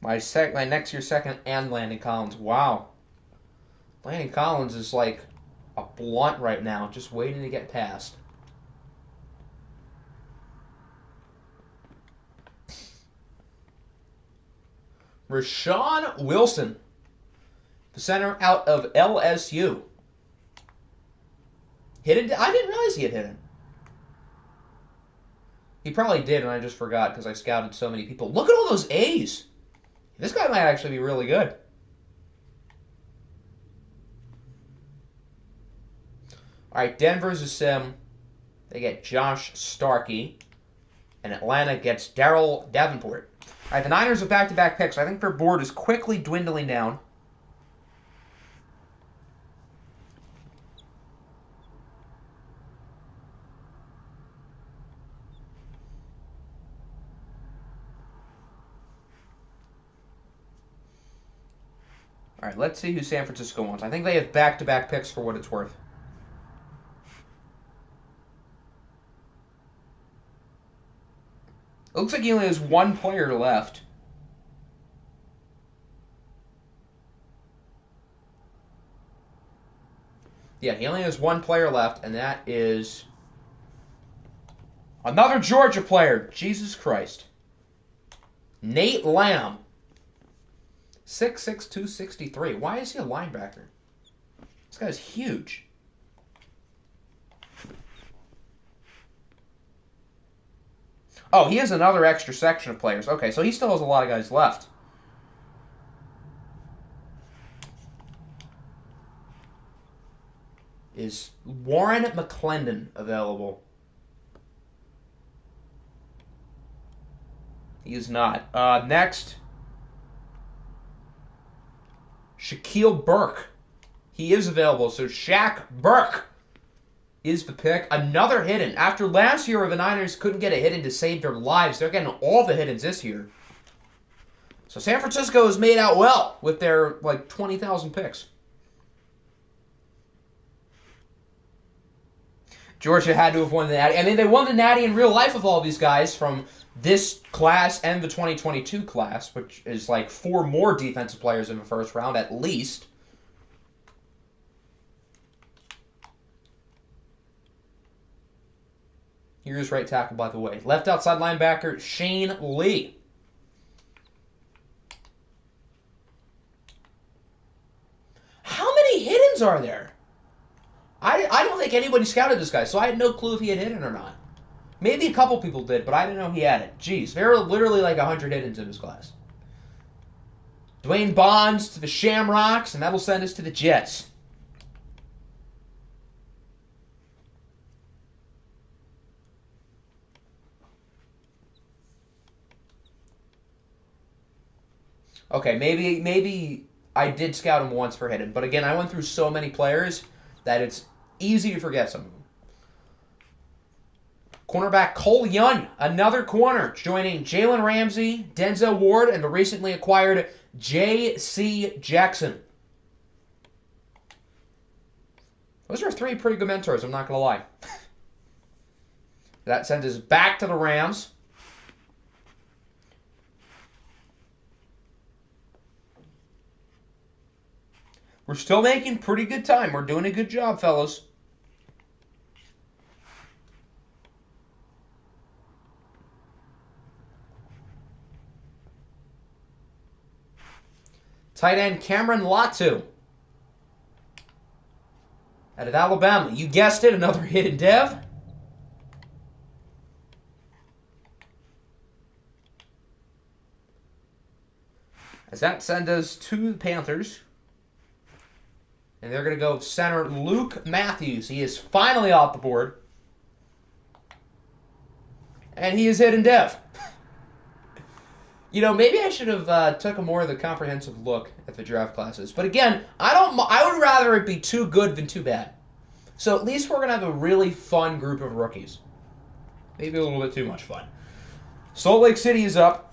My next year second and Landon Collins. Wow. Landon Collins is like a blunt right now, just waiting to get past. Rashawn Wilson, the center out of LSU. Hit it? I didn't realize he had hit it. He probably did, and I just forgot because I scouted so many people. Look at all those A's. This guy might actually be really good. All right, Denver's a sim. They get Josh Starkey. And Atlanta gets Darrell Davenport. All right, the Niners have back-to-back picks. I think their board is quickly dwindling down. All right, let's see who San Francisco wants. I think they have back-to-back picks for what it's worth. It looks like he only has one player left. Yeah, he only has one player left, and that is another Georgia player. Jesus Christ. Nate Lamb. 6'6", 263. Why is he a linebacker? This guy's huge. Oh, he has another extra section of players. Okay, so he still has a lot of guys left. Is Warren McClendon available? He is not. Next, Shaquille Burke. He is available. So Shaq Burke is the pick. Another hidden. After last year where the Niners couldn't get a hidden to save their lives, they're getting all the hiddens this year. So San Francisco has made out well with their, 20,000 picks. Georgia had to have won the Natty. I mean, they won the Natty in real life with all these guys from this class and the 2022 class, which is 4 more defensive players in the first round at least. Here's right tackle, by the way. Left outside linebacker, Shane Lee. How many hiddens are there? I don't think anybody scouted this guy, so I had no clue if he had hidden or not. Maybe a couple people did, but I didn't know he had it. Jeez, there are literally 100 hiddens in this class. Dwayne Bonds to the Shamrocks, and that'll send us to the Jets. Okay, maybe I did scout him once for hidden, but again, I went through so many players that it's easy to forget some of them. Cornerback Cole Young, another corner, joining Jalen Ramsey, Denzel Ward, and the recently acquired J.C. Jackson. Those are 3 pretty good mentors, I'm not going to lie. That sends us back to the Rams. We're still making pretty good time. We're doing a good job, fellas. Tight end Cameron Latu out of Alabama. You guessed it, another hidden dev. As that sends us to the Panthers. And they're going to go center Luke Matthews. He is finally off the board. And he is hidden dev. Maybe I should have took a more of the comprehensive look at the draft classes. But again, I would rather it be too good than too bad. So at least we're going to have a really fun group of rookies. Maybe a little bit too much fun. Salt Lake City is up.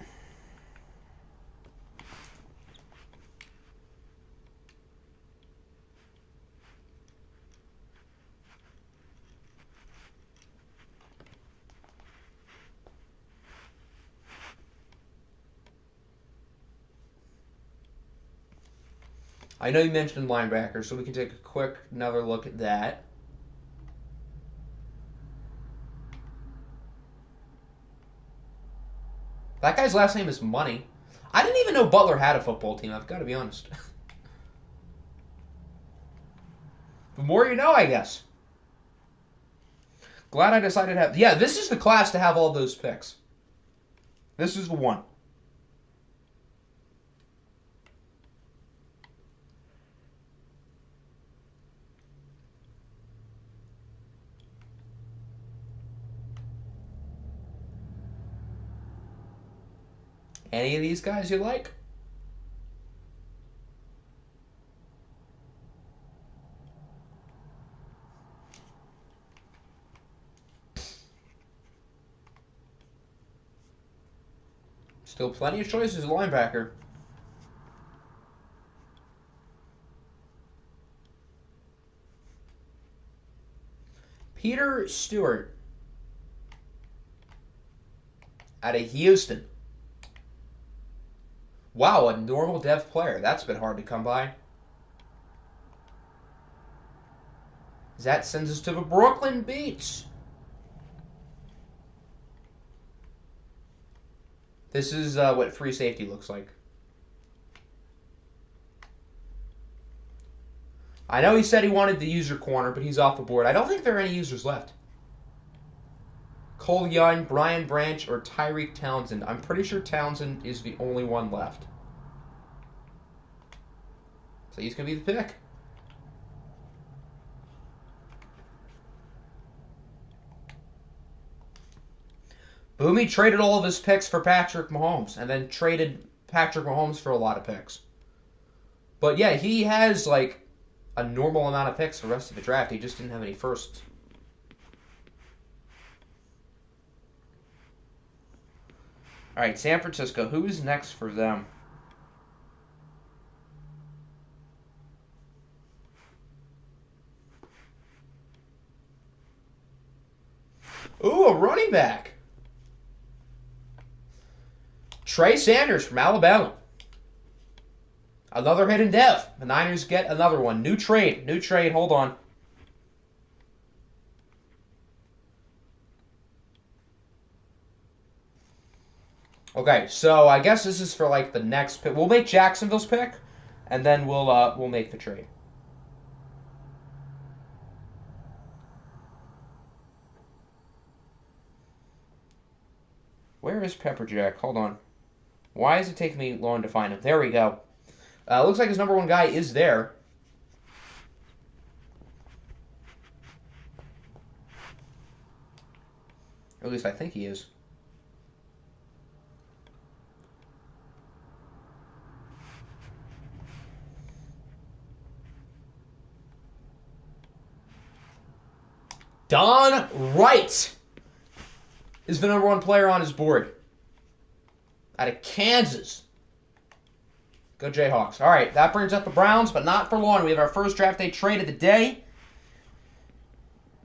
I know you mentioned linebacker, so we can take a quick another look at that. That guy's last name is Money. I didn't even know Butler had a football team, I've got to be honest. The more you know, I guess. Glad I decided to have... Yeah, this is the class to have all those picks. This is the one. Any of these guys you like? Still plenty of choices at linebacker. Peter Stewart out of Houston. Wow, a normal dev player. That's been hard to come by. That sends us to the Brooklyn Beats. This is what free safety looks like. I know he said he wanted the user corner, but he's off the board. I don't think there are any users left. Cole Young, Brian Branch, or Tyreek Townsend. I'm pretty sure Townsend is the only one left. So he's going to be the pick. Boomy traded all of his picks for Patrick Mahomes, and then traded Patrick Mahomes for a lot of picks. But yeah, he has like a normal amount of picks for the rest of the draft. He just didn't have any first. All right, San Francisco. Who is next for them? Ooh, a running back. Trey Sanders from Alabama. Another hidden dev. The Niners get another one. New trade. New trade. Hold on. Okay, so I guess this is for like the next pick. We'll make Jacksonville's pick, and then we'll make the trade. Where is Pepperjack? Hold on. Why is it taking me long to find him? There we go. Looks like his number one guy is there. Or at least I think he is. Don Wright is the number one player on his board. Out of Kansas. Go Jayhawks. All right, that brings up the Browns, but not for long. We have our first draft day trade of the day.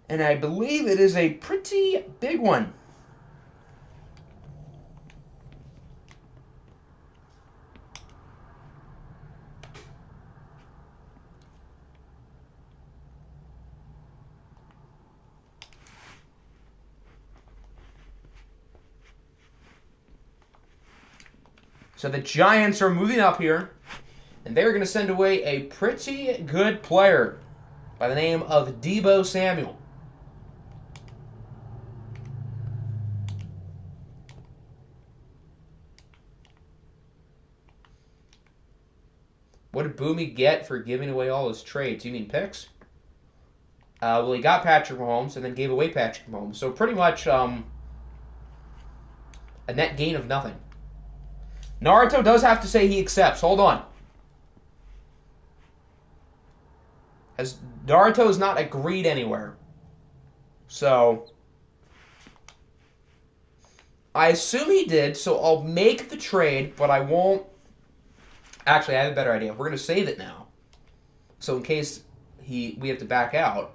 And I believe it is a pretty big one. So the Giants are moving up here, and they're going to send away a pretty good player by the name of Deebo Samuel. What did Boomy get for giving away all his trades? You mean picks? Well, he got Patrick Mahomes and then gave away Patrick Mahomes. So pretty much a net gain of nothing. Naruto does have to say he accepts. Hold on. As Naruto has not agreed anywhere. So I assume he did, so I'll make the trade, but I won't. Actually, I have a better idea. We're going to save it now. So in case we have to back out,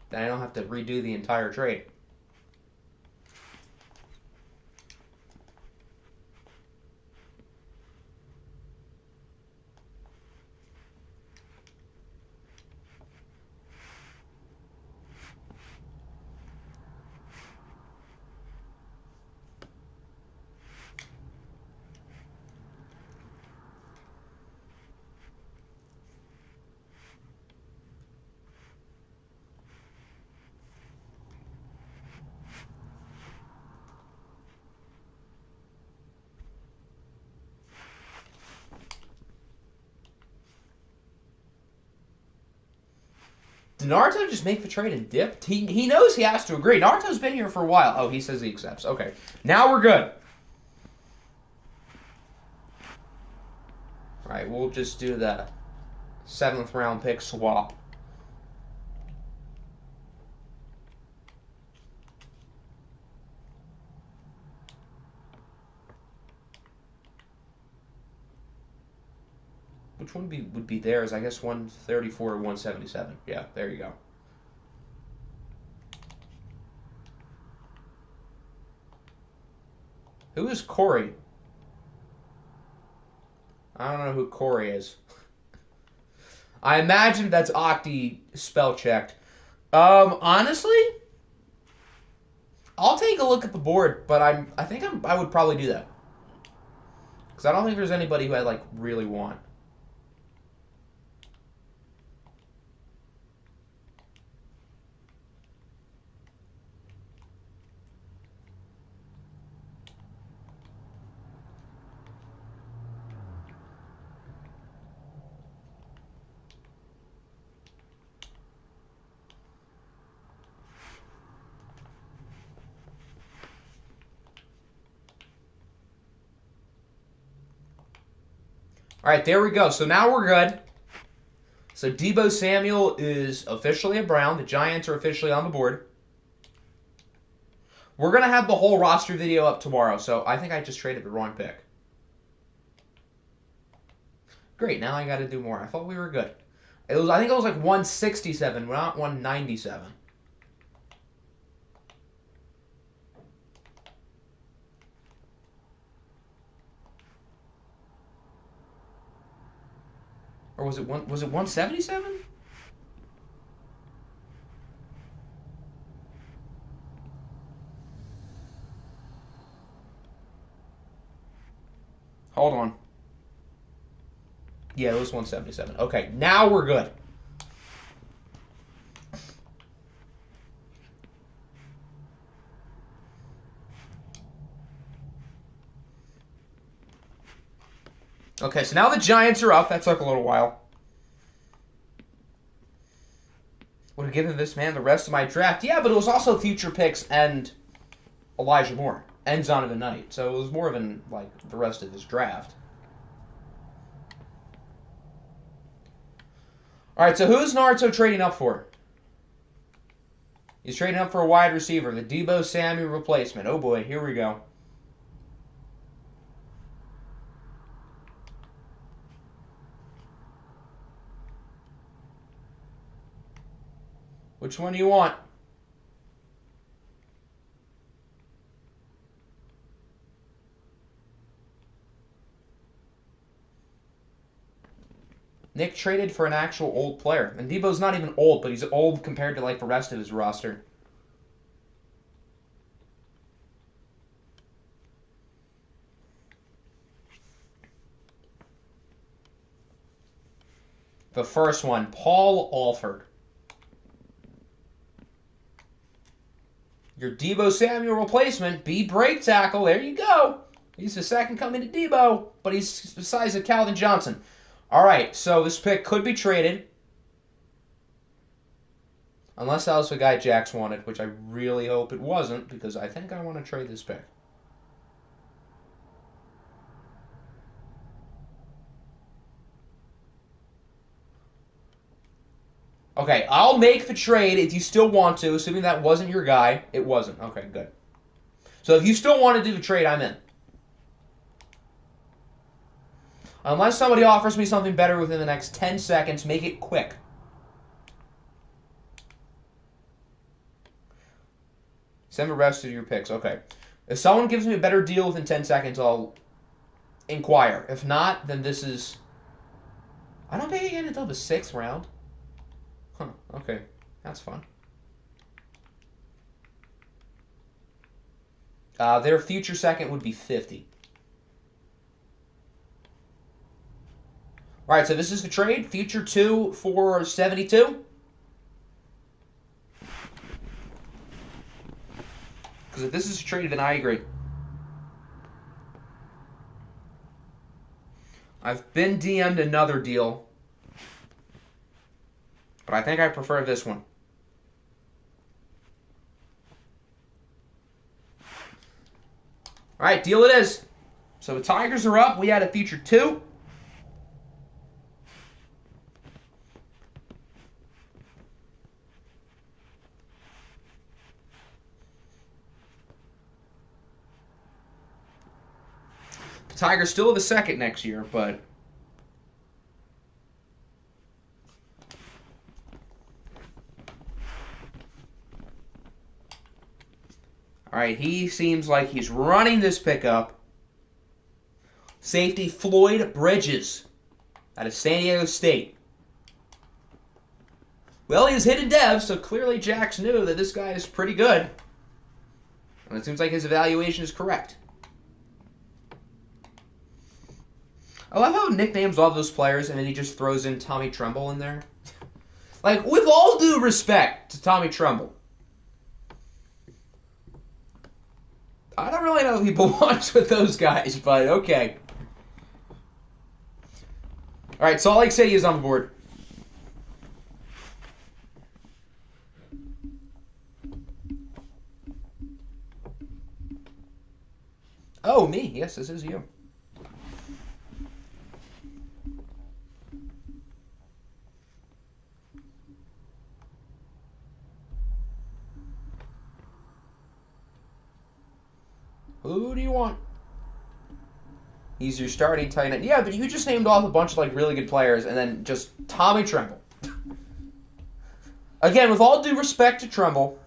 then I don't have to redo the entire trade. Did Naruto just make the trade and dip? He knows he has to agree. Naruto's been here for a while. Oh, he says he accepts. Okay. Now we're good. Alright, we'll just do the 7th round pick swap. Which one would be theirs? I guess 134 or 177. Yeah, there you go. Who is Corey? I don't know who Corey is. I imagine that's Octi spell checked. Honestly, I'll take a look at the board, but I would probably do that. Because I don't think there's anybody who I like really want. All right, there we go. So now we're good. So Deebo Samuel is officially a Brown. The Giants are officially on the board. We're going to have the whole roster video up tomorrow, so I think I just traded the wrong pick. Great, now I got to do more. I thought we were good. I think it was like 167, not 197. Or was it 177? Hold on. Yeah, it was 177. Okay, now we're good. Okay, so now the Giants are up. That took a little while. Would have given this man the rest of my draft. Yeah, but it was also future picks and Elijah Moore and Zonovan Knight. So it was more than like the rest of his draft. All right, so who's Naruto trading up for? He's trading up for a wide receiver, the Deebo Samuel replacement. Oh boy, here we go. Which one do you want? Nick traded for an actual old player. And Deebo's not even old, but he's old compared to like the rest of his roster. The first one, Paul Alford. Your Deebo Samuel replacement, B break tackle. There you go. He's the second coming to Deebo, but he's the size of Calvin Johnson. All right, so this pick could be traded. Unless that was the guy Jax wanted, which I really hope it wasn't, because I think I want to trade this pick. Okay, I'll make the trade if you still want to, assuming that wasn't your guy. It wasn't. Okay, good. So if you still want to do the trade, I'm in. Unless somebody offers me something better within the next 10 seconds, make it quick. Send the rest of your picks. Okay. If someone gives me a better deal within 10 seconds, I'll inquire. If not, then this is... I don't pick again until the 6th round. Huh, okay. That's fun. Their future second would be 50. All right, so this is the trade. Future 2 for 72. Because if this is a trade, then I agree. I've been DM'd another deal, but I think I prefer this one. All right, deal it is. So the Tigers are up. We had a future 2. The Tigers still have a second next year, but right, he seems like he's running this pickup. Safety Floyd Bridges out of San Diego State. Well, he was hidden dev, so clearly Jax knew that this guy is pretty good. And it seems like his evaluation is correct. I love how he nicknames all those players and then he just throws in Tommy Tremble in there. Like, with all due respect to Tommy Tremble, I don't really know if he belongs with those guys, but okay. All right, Salt Lake City is on the board. Oh, me. Yes, this is you. Who do you want? He's your starting tight end. Yeah, but you just named off a bunch of like really good players and then just Tommy Tremble. Again, with all due respect to Tremble,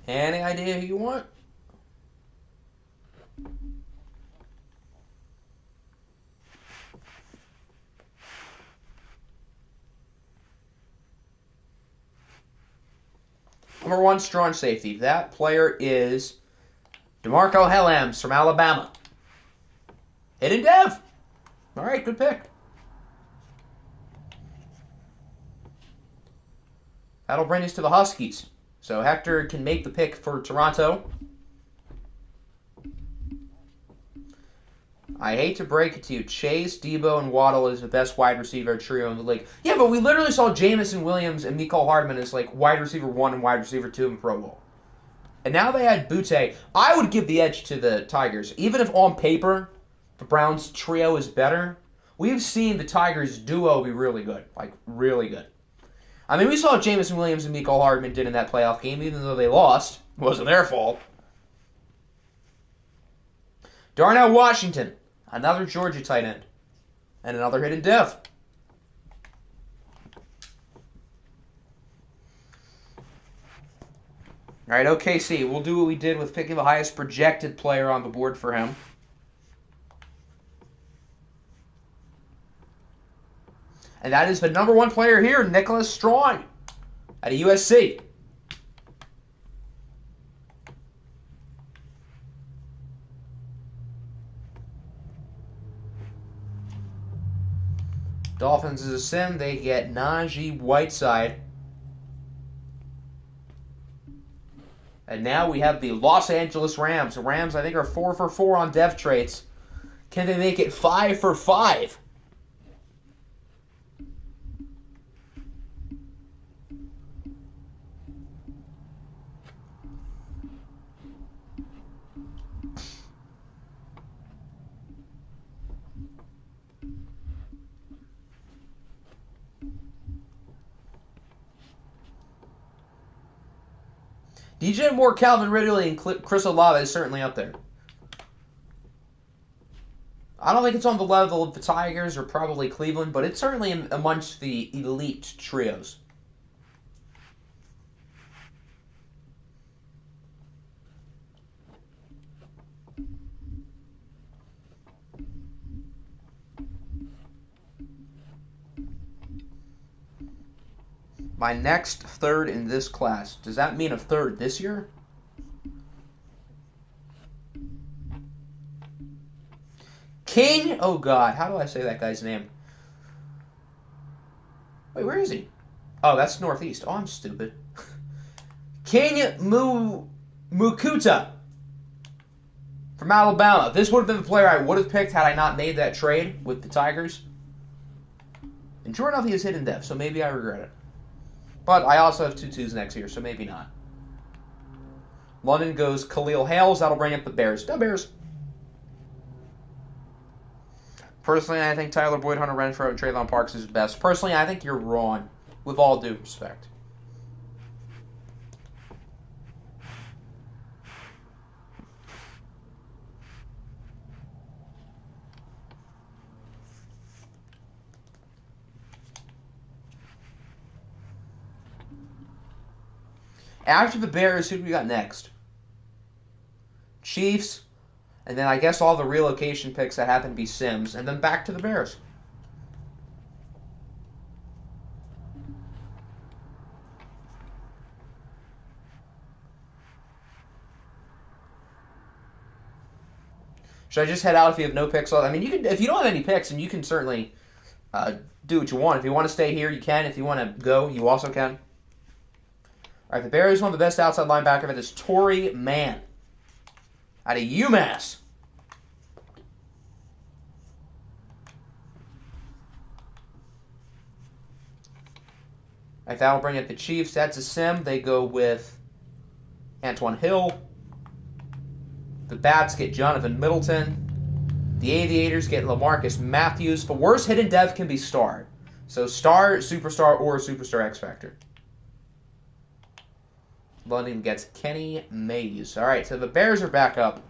any idea who you want? Number 1, strong safety. That player is DeMarco Helms from Alabama. Hidden dev. All right, good pick. That'll bring us to the Huskies. So Hector can make the pick for Toronto. I hate to break it to you, Chase, Debo, and Waddle is the best wide receiver trio in the league. Yeah, but we literally saw Jamison Williams and Mecole Hardman as like wide receiver 1 and wide receiver 2 in Pro Bowl. And now they had Butte. I would give the edge to the Tigers. Even if on paper the Browns trio is better, we've seen the Tigers duo be really good. Like, really good. I mean, we saw what Jamison Williams and Mecole Hardman did in that playoff game, even though they lost. It wasn't their fault. Darnell Washington, another Georgia tight end, and another hidden dev. All right, OKC. We'll do what we did with picking the highest projected player on the board for him. And that is the number 1 player here, Nicholas Strong, out of USC. Dolphins is a sin. They get Najee Whiteside. And now we have the Los Angeles Rams. The Rams, I think, are 4 for 4 on dev traits. Can they make it 5 for 5? DJ Moore, Calvin Ridley, and Chris Olave is certainly up there. I don't think it's on the level of the Tigers or probably Cleveland, but it's certainly amongst the elite trios. My next third in this class. Does that mean a third this year? King? Oh, God. How do I say that guy's name? Wait, where is he? Oh, that's Northeast. Oh, I'm stupid. King Mukuta from Alabama. This would have been the player I would have picked had I not made that trade with the Tigers. And sure enough, he is hidden dev, so maybe I regret it. But I also have 2-2s next year, so maybe not. London goes Khalil Hales. That'll bring up the Bears. The Bears. Personally, I think Tyler Boyd, Hunter Renfrow, and Trayvon Parks is best. Personally, I think you're wrong, with all due respect. After the Bears, who do we got next? Chiefs, and then I guess all the relocation picks that happen to be Sims, and then back to the Bears. Should I just head out if you have no picks? I mean, you can. If you don't have any picks, then you can certainly do what you want. If you want to stay here, you can. If you want to go, you also can. All right, the Bears, one of the best outside linebacker of it is Tory Mann out of UMass. All right, that'll bring up the Chiefs. That's a sim. They go with Antoine Hill. The Bats get Jonathan Middleton. The Aviators get LaMarcus Matthews. The worst hidden dev can be star. So star, superstar, or superstar X Factor. London gets Kenny Mays. All right, so the Bears are back up.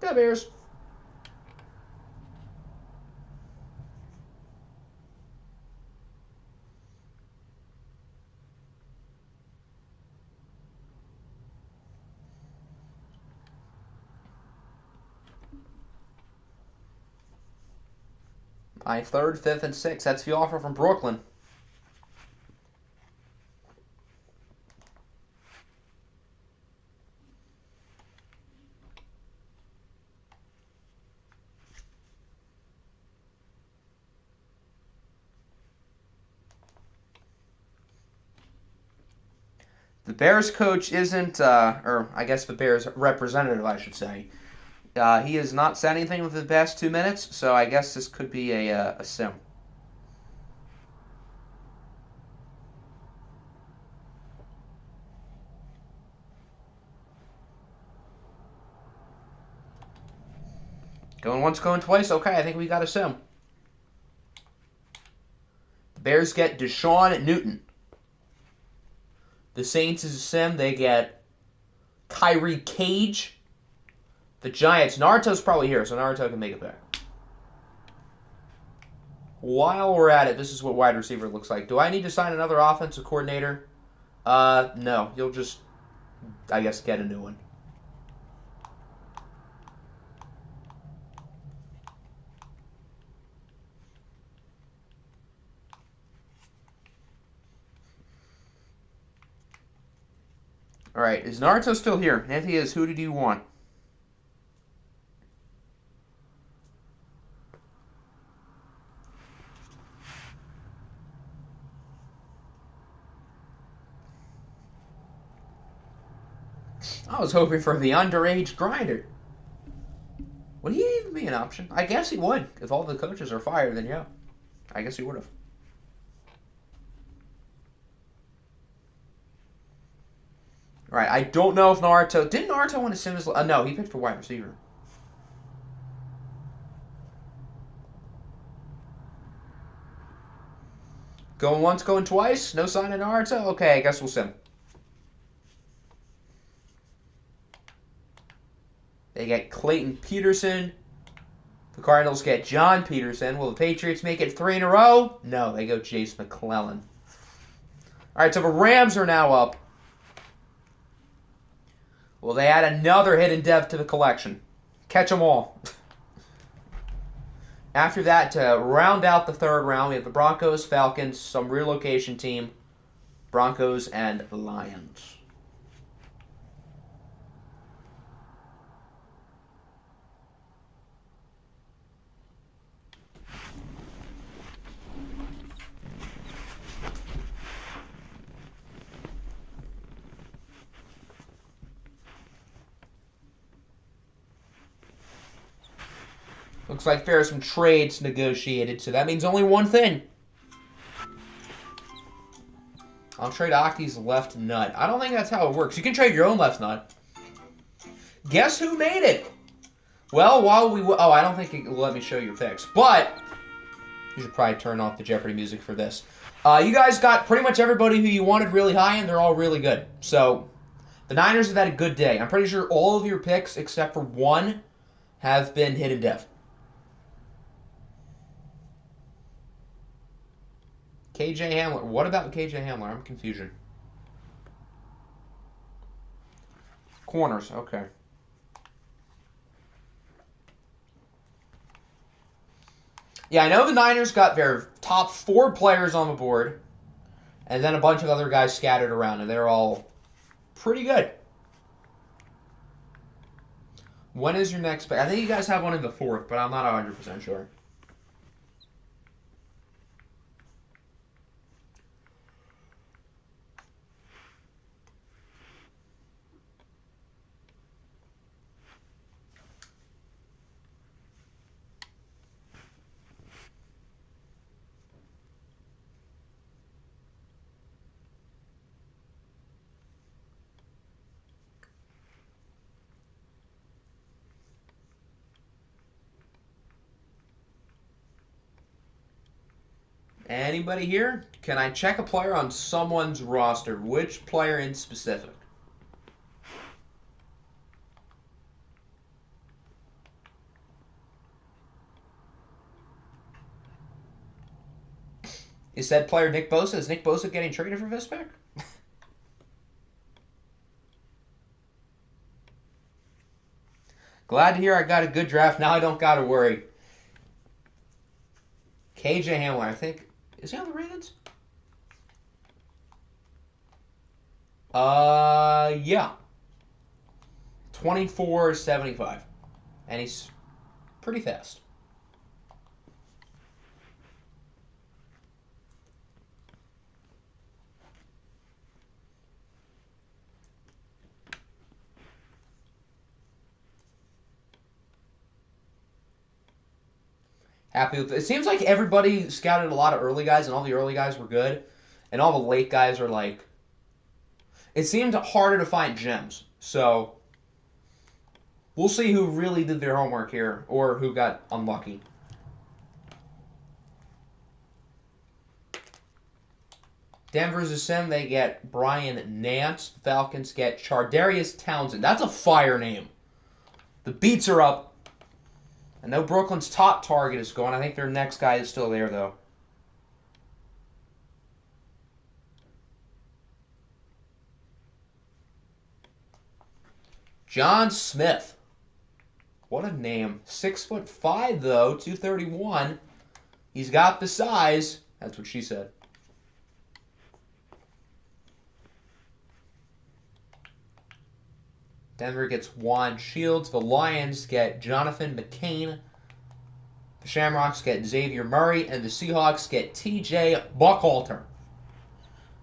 Go Bears. My 3rd, 5th, and 6th. That's the offer from Brooklyn. The Bears coach isn't, or I guess the Bears representative, I should say. He has not said anything within the past 2 minutes, so I guess this could be a sim. Going once, going twice. Okay, I think we got a sim. The Bears get Deshaun Newton. The Saints is a sim. They get Kyrie Cage. The Giants. Naruto's probably here, so Naruto can make it back. While we're at it, this is what wide receiver looks like. Do I need to sign another offensive coordinator? No. You'll just, I guess, get a new one. All right, is Naruto still here? And if he is, who did you want? I was hoping for the underage grinder. Would he even be an option? I guess he would. If all the coaches are fired, then yeah. I guess he would have. All right, I don't know if Naruto... Didn't Naruto want to sim his... no, he picked for wide receiver. Going once, going twice. No sign of Naruto? Okay, I guess we'll sim. They get Clayton Peterson. The Cardinals get John Peterson. Will the Patriots make it 3 in a row? No, they go Jace McClellan. All right, so the Rams are now up. Will they add another hidden dev to the collection? Catch them all. After that, to round out the 3rd round, we have the Broncos, Falcons, some relocation team, Broncos, and Lions. Looks like there are some trades negotiated, so that means only one thing. I'll trade Aki's left nut. I don't think that's how it works. You can trade your own left nut. Guess who made it? Well, while we... Oh, I don't think it will let me show your picks. But you should probably turn off the Jeopardy music for this. You guys got pretty much everybody who you wanted really high, and they're all really good. So the Niners have had a good day. I'm pretty sure all of your picks, except for one, have been hidden dev. KJ Hamler. What about KJ Hamler? I'm confusion. Corners. Okay. Yeah, I know the Niners got their top 4 players on the board, and then a bunch of other guys scattered around, and they're all pretty good. When is your next pick? I think you guys have one in the 4th, but I'm not 100% sure. Anybody here? Can I check a player on someone's roster? Which player in specific? Is said player Nick Bosa? Is Nick Bosa getting traded for this pick? Glad to hear I got a good draft. Now I don't got to worry. KJ Hamler, I think. Is he on the Ravens? Yeah. 24.75. And he's pretty fast. Happy with it. It seems like everybody scouted a lot of early guys, and all the early guys were good, and all the late guys are like. It seemed harder to find gems, so we'll see who really did their homework here, or who got unlucky. Denver's a sim. They get Brian Nance. Falcons get Chardarius Townsend. That's a fire name. The beats are up. I know Brooklyn's top target is gone. I think their next guy is still there, though. John Smith. What a name. 6'5", though. 231. He's got the size. That's what she said. Denver gets Juan Shields. The Lions get Jonathan McCain. The Shamrocks get Xavier Murray. And the Seahawks get T.J. Buckhalter.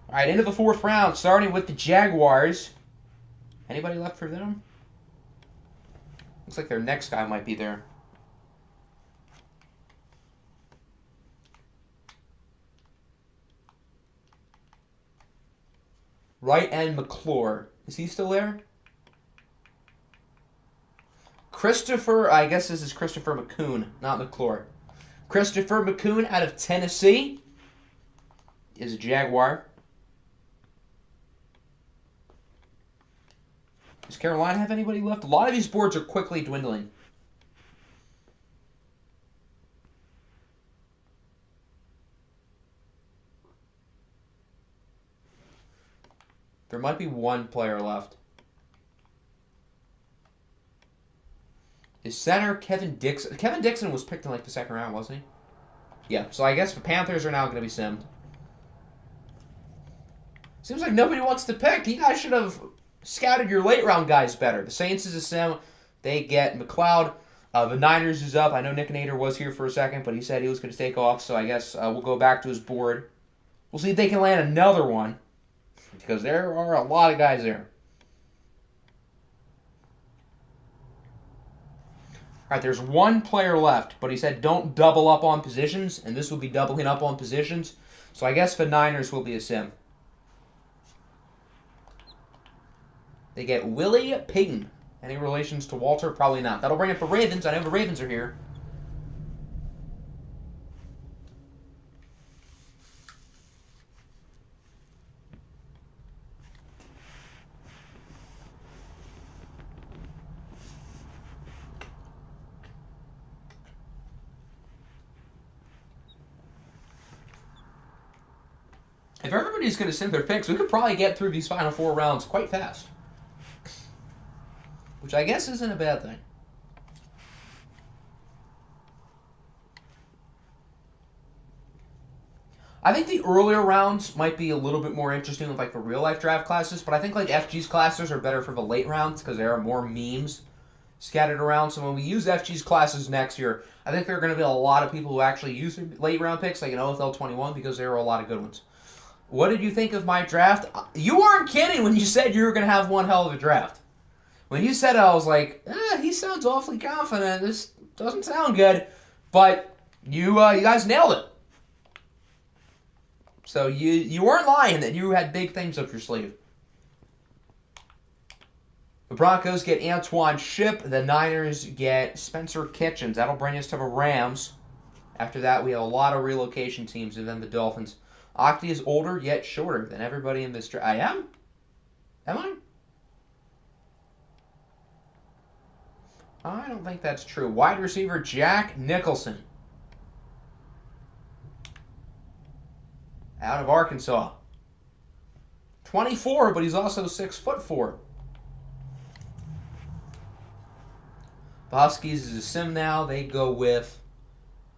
All right, into the 4th round, starting with the Jaguars. Anybody left for them? Looks like their next guy might be there. Right end McClure. Is he still there? Christopher, I guess this is Christopher McCoon, not McClure. Christopher McCoon out of Tennessee is a Jaguar. Does Carolina have anybody left? A lot of these boards are quickly dwindling. There might be one player left. Is center Kevin Dixon? Kevin Dixon was picked in like the 2nd round, wasn't he? Yeah, so I guess the Panthers are now going to be simmed. Seems like nobody wants to pick. You guys should have scouted your late round guys better. The Saints is a sim. They get McLeod. The Niners is up. I know Nick Nader was here for a second, but he said he was going to take off, so I guess we'll go back to his board. We'll see if they can land another one, because there are a lot of guys there. All right, there's one player left, but he said don't double up on positions, and this will be doubling up on positions. So I guess the Niners will be a sim. They get Willie Payton. Any relations to Walter? Probably not. That'll bring up the Ravens. I know the Ravens are here. If everybody's going to send their picks, we could probably get through these final 4 rounds quite fast. Which I guess isn't a bad thing. I think the earlier rounds might be a little bit more interesting with like the real life draft classes, but I think like FG's classes are better for the late rounds because there are more memes scattered around. So when we use FG's classes next year, I think there are going to be a lot of people who actually use late round picks like an OFL 21 because there are a lot of good ones. What did you think of my draft? You weren't kidding when you said you were going to have one hell of a draft. When you said it, I was like, he sounds awfully confident. This doesn't sound good. But you guys nailed it. So you weren't lying that you had big things up your sleeve. The Broncos get Antoine Shipp. The Niners get Spencer Kitchens. That'll bring us to the Rams. After that, we have a lot of relocation teams, and then the Dolphins. Octi is older, yet shorter than everybody in this draft. I am? Am I? I don't think that's true. Wide receiver Jack Nicholson. Out of Arkansas. 24, but he's also 6'4". The Huskies is a sim now. They go with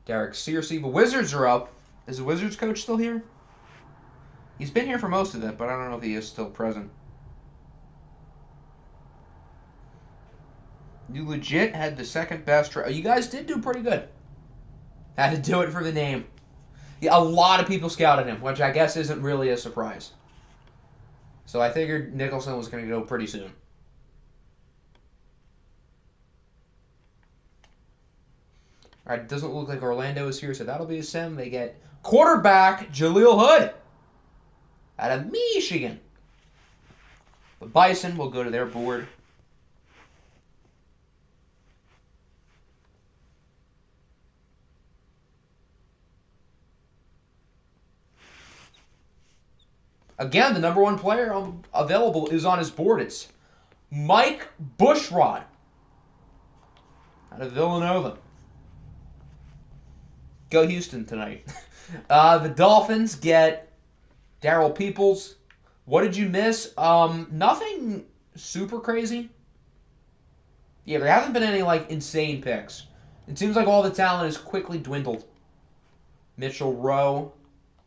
Derek Searcy. The Wizards are up. Is the Wizards coach still here? He's been here for most of it, but I don't know if he is still present. You legit had the second best. You guys did do pretty good. Had to do it for the name. Yeah, a lot of people scouted him, which I guess isn't really a surprise. So I figured Nicholson was going to go pretty soon. All right, it doesn't look like Orlando is here, so that'll be a sim. They get quarterback Jaleel Hood out of Michigan. The Bison will go to their board. Again, the number one player available is on his board. It's Mike Bushrod out of Villanova. Go Houston tonight. The Dolphins get Darrell Peoples. What did you miss? Nothing super crazy. Yeah, there haven't been any like insane picks. It seems like all the talent has quickly dwindled. Mitchell Rowe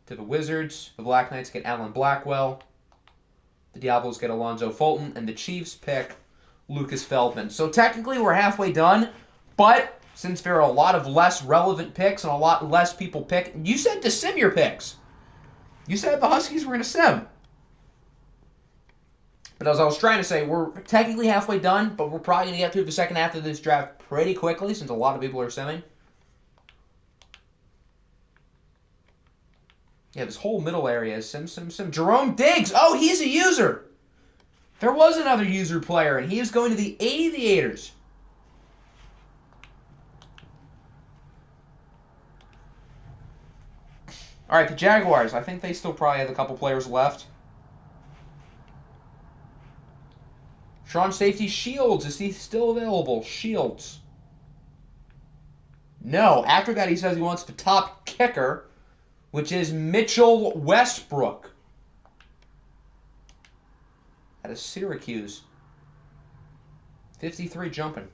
to the Wizards. The Black Knights get Alan Blackwell. The Diablos get Alonzo Fulton. And the Chiefs pick Lucas Feldman. So technically we're halfway done. But since there are a lot of less relevant picks and a lot less people pick, you said to sim your picks. You said the Huskies were going to sim. But as I was trying to say, we're technically halfway done, but we're probably going to get through the second half of this draft pretty quickly since a lot of people are simming. Yeah, this whole middle area is sim. Jerome Diggs! Oh, he's a user! There was another user player, and he is going to the Aviators. All right, the Jaguars. I think they still probably have a couple players left. Sean Safety Shields. Is he still available? Shields. No. After that, he says he wants the top kicker, which is Mitchell Westbrook out of Syracuse. 53 jumping.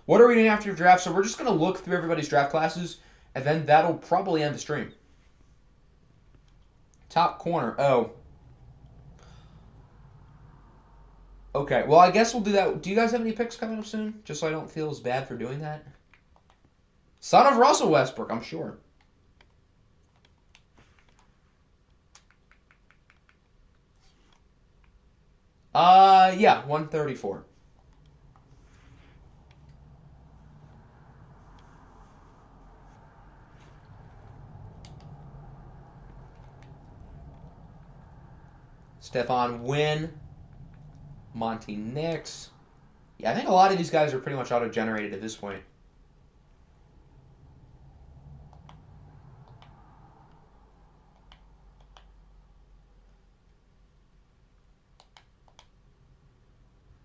What are we doing after your draft? So we're just going to look through everybody's draft classes, and then that'll probably end the stream. Top corner. Oh. Okay, well, I guess we'll do that. Do you guys have any picks coming up soon? Just so I don't feel as bad for doing that. Son of Russell Westbrook, I'm sure. Yeah, 134. Stephon Wynn. Monty Nix. Yeah, I think a lot of these guys are pretty much auto-generated at this point.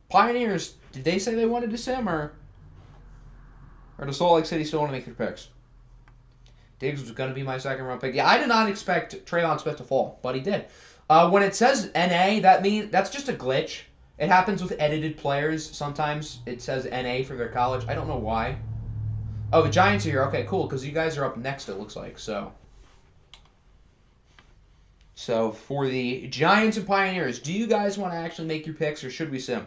Pioneers, did they say they wanted to sim, or does Salt Lake City still want to make their picks? Diggs was going to be my second-round pick. Yeah, I did not expect Trayvon Smith to fall, but he did. When it says NA, that's just a glitch. It happens with edited players. Sometimes it says NA for their college. I don't know why. Oh, the Giants are here. Okay, cool, because you guys are up next, it looks like. So for the Giants and Pioneers, do you guys want to actually make your picks, or should we sim?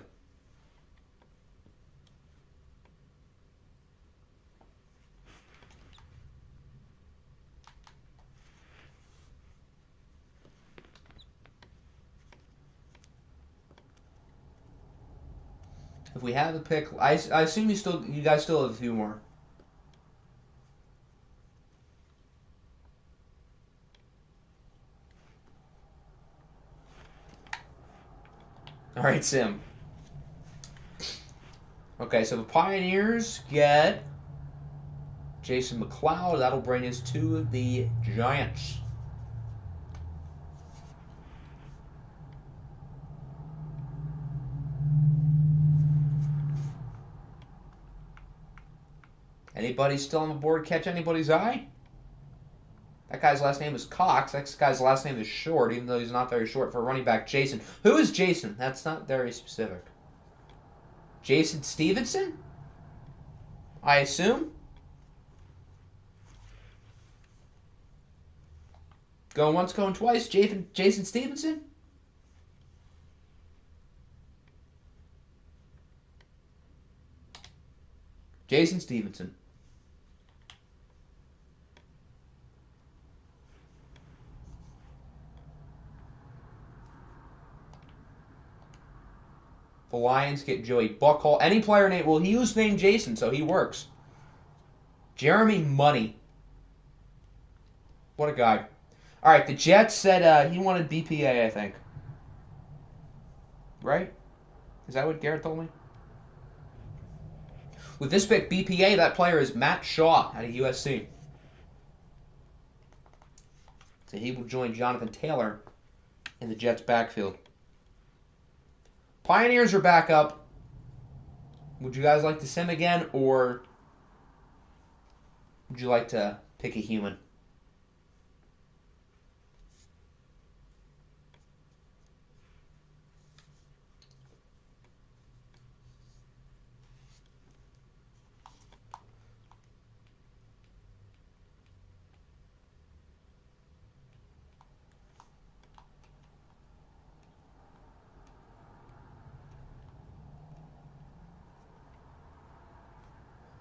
If we have a pick, I assume you guys still have a few more. All right, sim. Okay, so the Pioneers get Jason McLeod. That'll bring us to the Giants. Anybody still on the board catch anybody's eye? That guy's last name is Cox. That guy's last name is Short, even though he's not very short for a running back. Jason. Who is Jason? That's not very specific. Jason Stevenson? I assume? Going once, going twice. Jason Stevenson? Jason Stevenson. The Lions get Joey Buckhall. Any player named, well, he was named Jason, so he works. Jeremy Money. What a guy. All right, the Jets said he wanted BPA, I think. Right? Is that what Garrett told me? With this pick, BPA, that player is Matt Shaw out of USC. So he will join Jonathan Taylor in the Jets' backfield. Pioneers are back up. Would you guys like to sim again, or would you like to pick a human?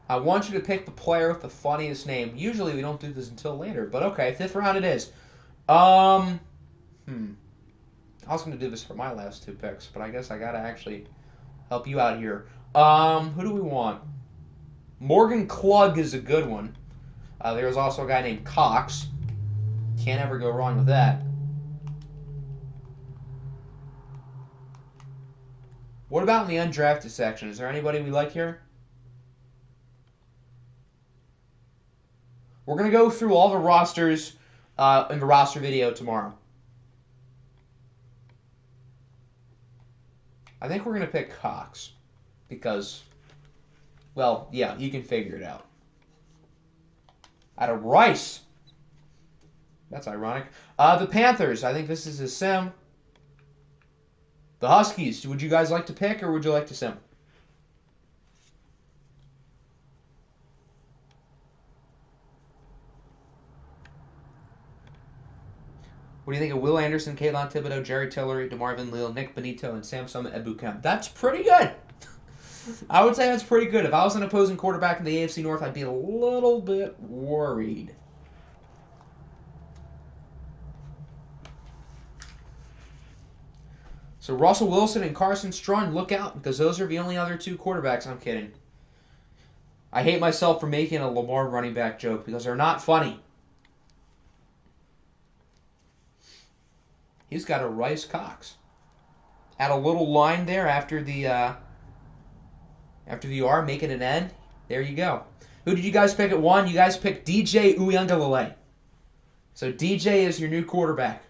I want you to pick the player with the funniest name. Usually we don't do this until later, but okay, 5th round it is. I was going to do this for my last 2 picks, but I guess I got to actually help you out here. Who do we want? Morgan Klug is a good one. There's also a guy named Cox. Can't ever go wrong with that. What about in the undrafted section? Is there anybody we like here? We're going to go through all the rosters in the roster video tomorrow. I think we're going to pick Cox because, well, yeah, you can figure it out. Out of Rice. That's ironic. The Panthers. I think this is a sim. The Huskies. Would you guys like to pick, or would you like to sim? What do you think of Will Anderson, Kayvon Thibodeau, Jerry Tillery, DeMarvin Leal, Nick Benito, and Samson Ebukam? That's pretty good. I would say that's pretty good. If I was an opposing quarterback in the AFC North, I'd be a little bit worried. So Russell Wilson and Carson Strong, look out, because those are the only other 2 quarterbacks. I'm kidding. I hate myself for making a Lamar running back joke because they're not funny. He's got a Rice Cox. Add a little line there after the R, make it an N. There you go. Who did you guys pick at 1? You guys picked DJ Uiagalelei. So DJ is your new quarterback.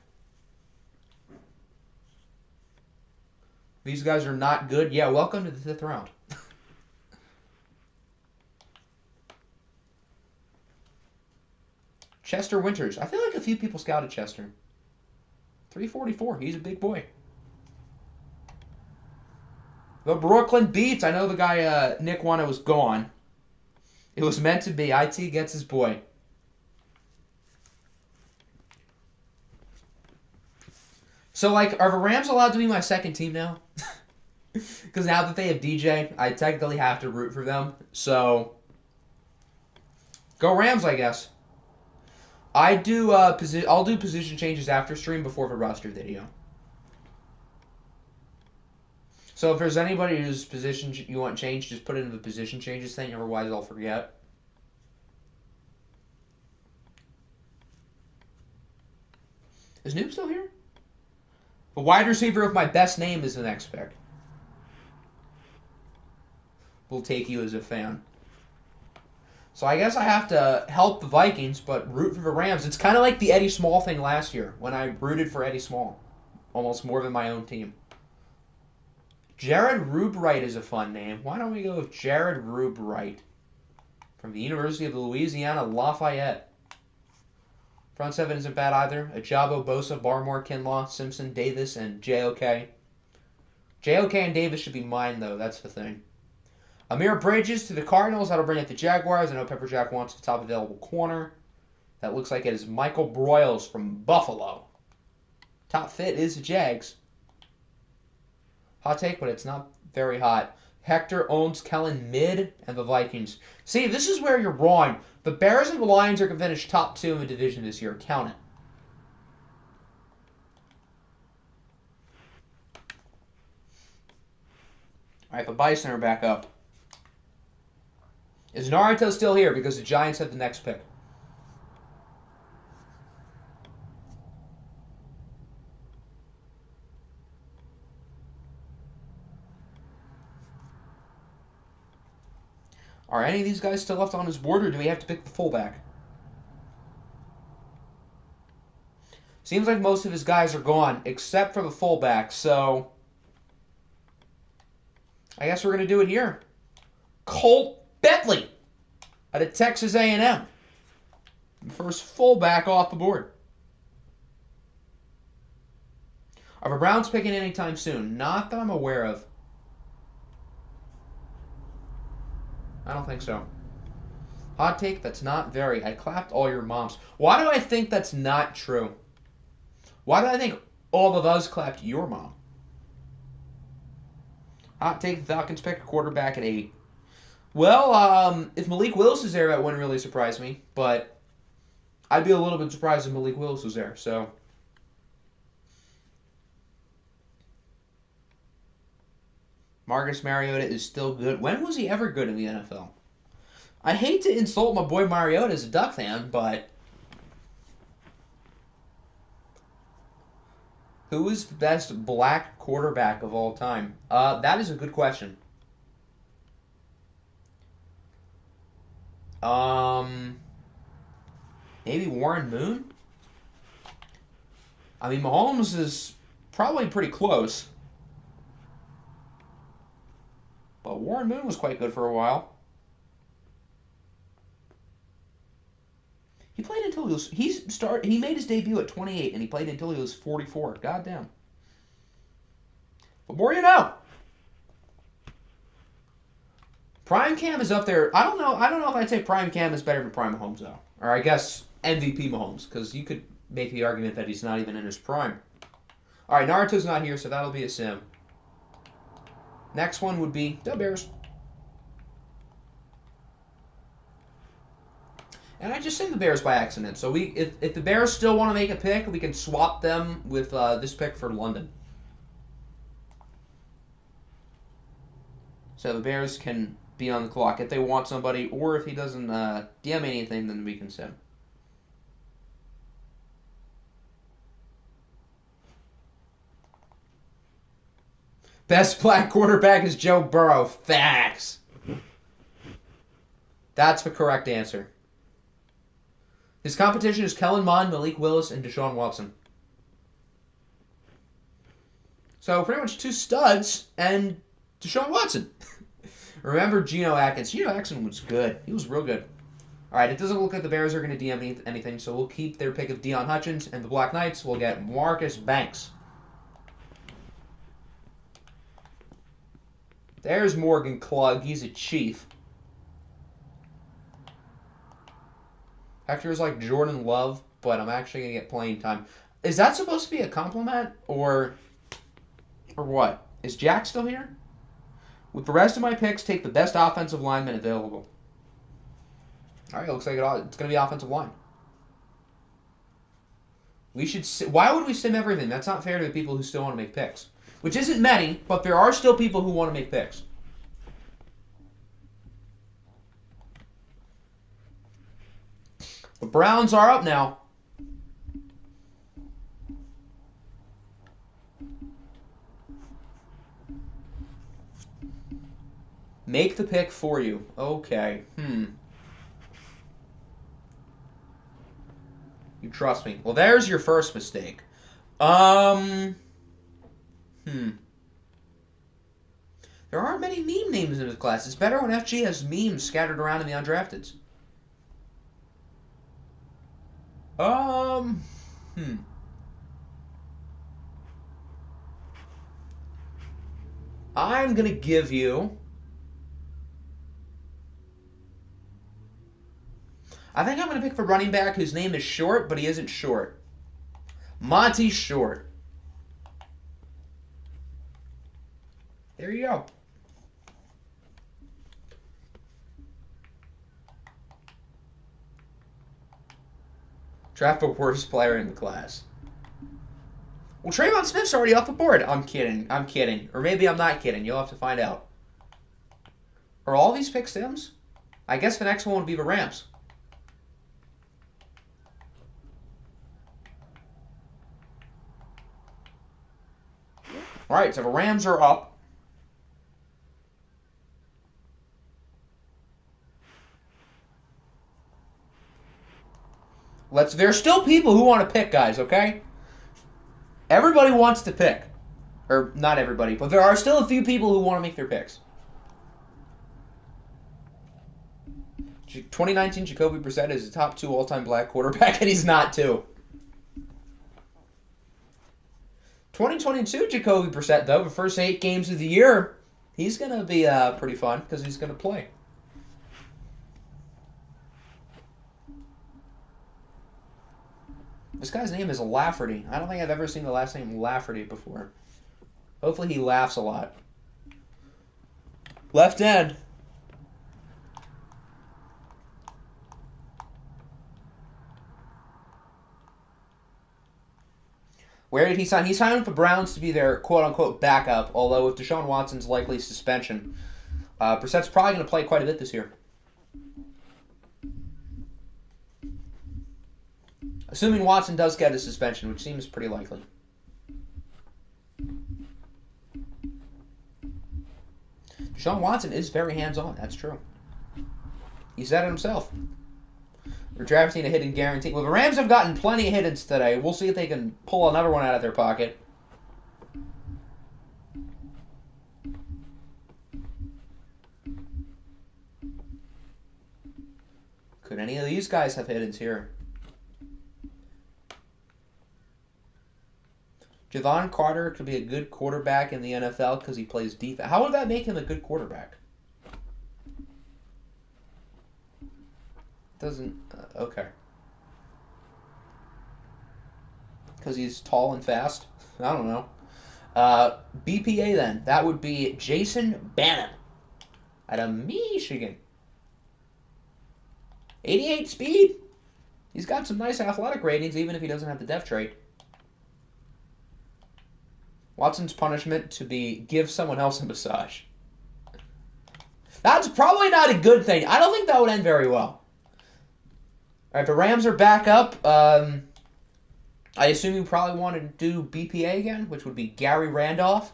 These guys are not good. Yeah, welcome to the 5th round. Chester Winters. I feel like a few people scouted Chester. 344. He's a big boy. The Brooklyn Beats. I know the guy Nick wanted was gone. It was meant to be. IT gets his boy. So, like, are the Rams allowed to be my second team now? Because now that they have DJ, I technically have to root for them. So, go Rams, I guess. I'll do position changes after stream before the roster video. So if there's anybody whose position you want changed, just put it in the position changes thing. Otherwise, I'll forget. Is Noob still here? The wide receiver of my best name is the next pick. We'll take you as a fan. So I guess I have to help the Vikings, but root for the Rams. It's kind of like the Eddie Small thing last year, when I rooted for Eddie Small. Almost more than my own team. Jared Rubright is a fun name. Why don't we go with Jared Rubright? From the University of Louisiana, Lafayette. Front seven isn't bad either. Ajabo, Bosa, Barmore, Kinlaw, Simpson, Davis, and JOK. JOK and Davis should be mine, though. That's the thing. Amir Bridges to the Cardinals. That'll bring up the Jaguars. I know Pepperjack wants the top available corner. That looks like it is Michael Broyles from Buffalo. Top fit is the Jags. Hot take, but it's not very hot. Hector owns Kellen mid and the Vikings. See, this is where you're wrong. The Bears and the Lions are going to finish top 2 in the division this year. Count it. All right, the Bison are back up. Is Naruto still here? Because the Giants have the next pick. Are any of these guys still left on his board, or do we have to pick the fullback? Seems like most of his guys are gone, except for the fullback, so I guess we're going to do it here. Colt Bentley out of Texas A&M. First fullback off the board. Are the Browns picking anytime soon? Not that I'm aware of. I don't think so. Hot take, that's not very. I clapped all your moms. Why do I think that's not true? Why do I think all of us clapped your mom? Hot take, the Falcons pick a quarterback at 8. Well, if Malik Willis is there, that wouldn't really surprise me. But I'd be a little bit surprised if Malik Willis was there. So Marcus Mariota is still good. When was he ever good in the NFL? I hate to insult my boy Mariota as a Duck fan, but who is the best black quarterback of all time? That is a good question. Maybe Warren Moon? I mean, Mahomes is probably pretty close. But Warren Moon was quite good for a while. He played until he was... He made his debut at 28, and he played until he was 44. Goddamn. But more you know. Prime Cam is up there. I don't know if I'd say Prime Cam is better than Prime Mahomes, though. Or I guess MVP Mahomes, because you could make the argument that he's not even in his prime. All right, Naruto's not here, so that'll be a sim. Next one would be the Bears. And I just said the Bears by accident. So if the Bears still want to make a pick, we can swap them with this pick for London. So the Bears can be on the clock if they want somebody, or if he doesn't DM anything, then we can sim. Best black quarterback is Joe Burrow. Facts. That's the correct answer. His competition is Kellen Mond, Malik Willis, and Deshaun Watson. So pretty much 2 studs and Deshaun Watson. Remember Geno Atkins. Geno Atkins was good. He was real good. All right, it doesn't look like the Bears are going to DM anything, so we'll keep their pick of Deion Hutchins, and the Black Knights will get Marcus Banks. There's Morgan Klug. He's a Chief. Hector's like Jordan Love, but I'm actually going to get playing time. Is that supposed to be a compliment, or what? Is Jack still here? With the rest of my picks, take the best offensive lineman available. All right, looks like it's going to be offensive line. Why would we sim everything? That's not fair to the people who still want to make picks. Which isn't many, but there are still people who want to make picks. The Browns are up now. Make the pick for you. Okay. You trust me. Well, there's your first mistake. There aren't many meme names in this class. It's better when FG has memes scattered around in the undrafteds. I'm going to give you... I think I'm going to pick for running back whose name is Short, but he isn't Short. Monty Short. There you go. Draft the worst player in the class. Well, Trayvon Smith's already off the board. I'm kidding. I'm kidding. Or maybe I'm not kidding. You'll have to find out. Are all these pick Sims? I guess the next one would be the Rams. All right, so the Rams are up. There's still people who want to pick, guys, okay? Everybody wants to pick. Or, not everybody, but there are still a few people who want to make their picks. 2019 Jacoby Brissett is the top 2 all-time black quarterback, and he's not, too. 2022 Jacoby Brissett, though, the first 8 games of the year, he's going to be pretty fun because he's going to play. This guy's name is Lafferty. I don't think I've ever seen the last name Lafferty before. Hopefully he laughs a lot. Left end. Where did he sign? He signed with the Browns to be their quote-unquote backup, although with Deshaun Watson's likely suspension, Brissett's probably going to play quite a bit this year. Assuming Watson does get a suspension, which seems pretty likely. Deshaun Watson is very hands-on. That's true. He said it himself. We're drafting a hidden guarantee. Well, the Rams have gotten plenty of hitters today. We'll see if they can pull another one out of their pocket. Could any of these guys have hitters here? Javon Carter could be a good quarterback in the NFL because he plays defense. How would that make him a good quarterback? Doesn't... okay. Because he's tall and fast? I don't know. BPA then. That would be Jason Bannon out of Michigan. 88 speed. He's got some nice athletic ratings even if he doesn't have the depth trait. Watson's punishment to be give someone else a massage. That's probably not a good thing. I don't think that would end very well. All right, the Rams are back up. I assume you probably want to do BPA again, which would be Gary Randolph.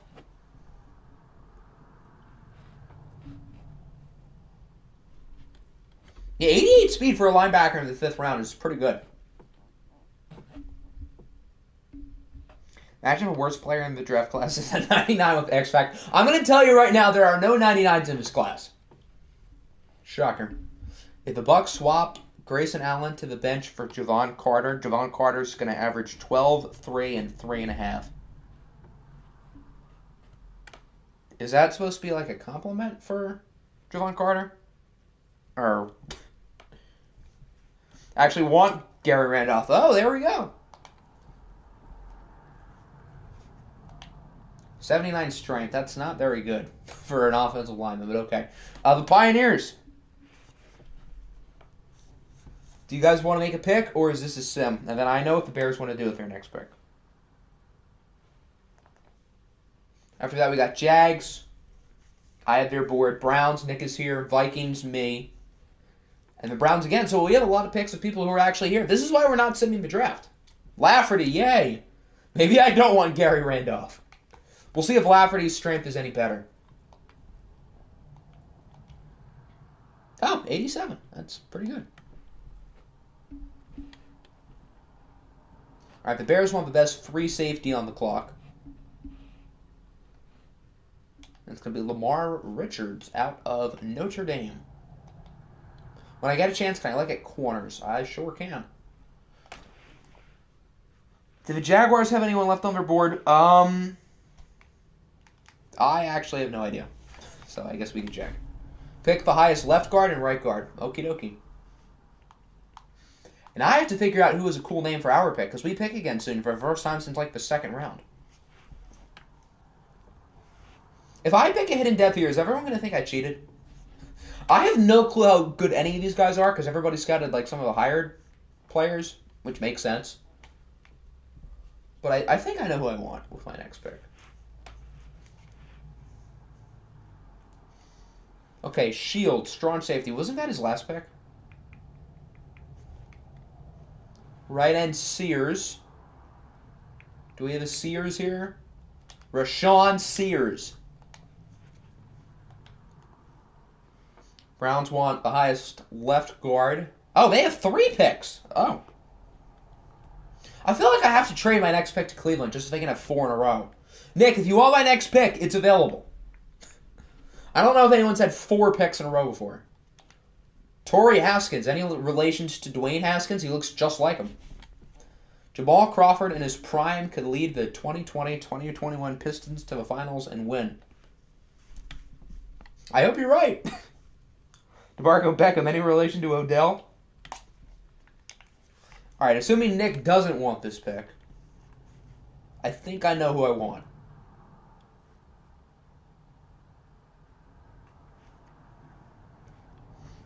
Yeah, 88 speed for a linebacker in the 5th round is pretty good. Imagine a worse player in the draft class is a 99 with X Factor. I'm going to tell you right now, there are no 99s in this class. Shocker. If the Bucs swap Grayson Allen to the bench for Javon Carter. Javon Carter's going to average 12, 3, and 3.5. Is that supposed to be like a compliment for Javon Carter? Or actually want Gary Randolph? Oh, there we go. 79 strength. That's not very good for an offensive lineman, but okay. The Pioneers. Do you guys want to make a pick, or is this a sim? And then I know what the Bears want to do with their next pick. After that, we got Jags. I have their board. Browns, Nick is here. Vikings, me. And the Browns again. So we have a lot of picks of people who are actually here. This is why we're not simming the draft. Lafferty, yay. Maybe I don't want Gary Randolph. We'll see if Lafferty's strength is any better. Oh, 87. That's pretty good. All right, the Bears want the best free safety on the clock. It's going to be Lamar Richards out of Notre Dame. When I get a chance, can I look at corners? I sure can. Do the Jaguars have anyone left on their board? I actually have no idea. So I guess we can check. Pick the highest left guard and right guard. Okie dokie. And I have to figure out who is a cool name for our pick, because we pick again soon for the first time since like the second round. If I pick a hidden depth here, is everyone going to think I cheated? I have no clue how good any of these guys are, because everybody scouted like some of the hired players, which makes sense. But I think I know who I want with my next pick. Okay, Shield, strong safety. Wasn't that his last pick? Right end, Sears. Do we have a Sears here? Rashawn Sears. Browns want the highest left guard. Oh, they have 3 picks. Oh. I feel like I have to trade my next pick to Cleveland just so they can have 4 in a row. Nick, if you want my next pick, it's available. I don't know if anyone's had 4 picks in a row before. Torrey Haskins. Any relations to Dwayne Haskins? He looks just like him. Jamal Crawford in his prime could lead the 2020-2021 Pistons to the finals and win. I hope you're right. DeMarco Beckham. Any relation to Odell? All right, assuming Nick doesn't want this pick, I think I know who I want.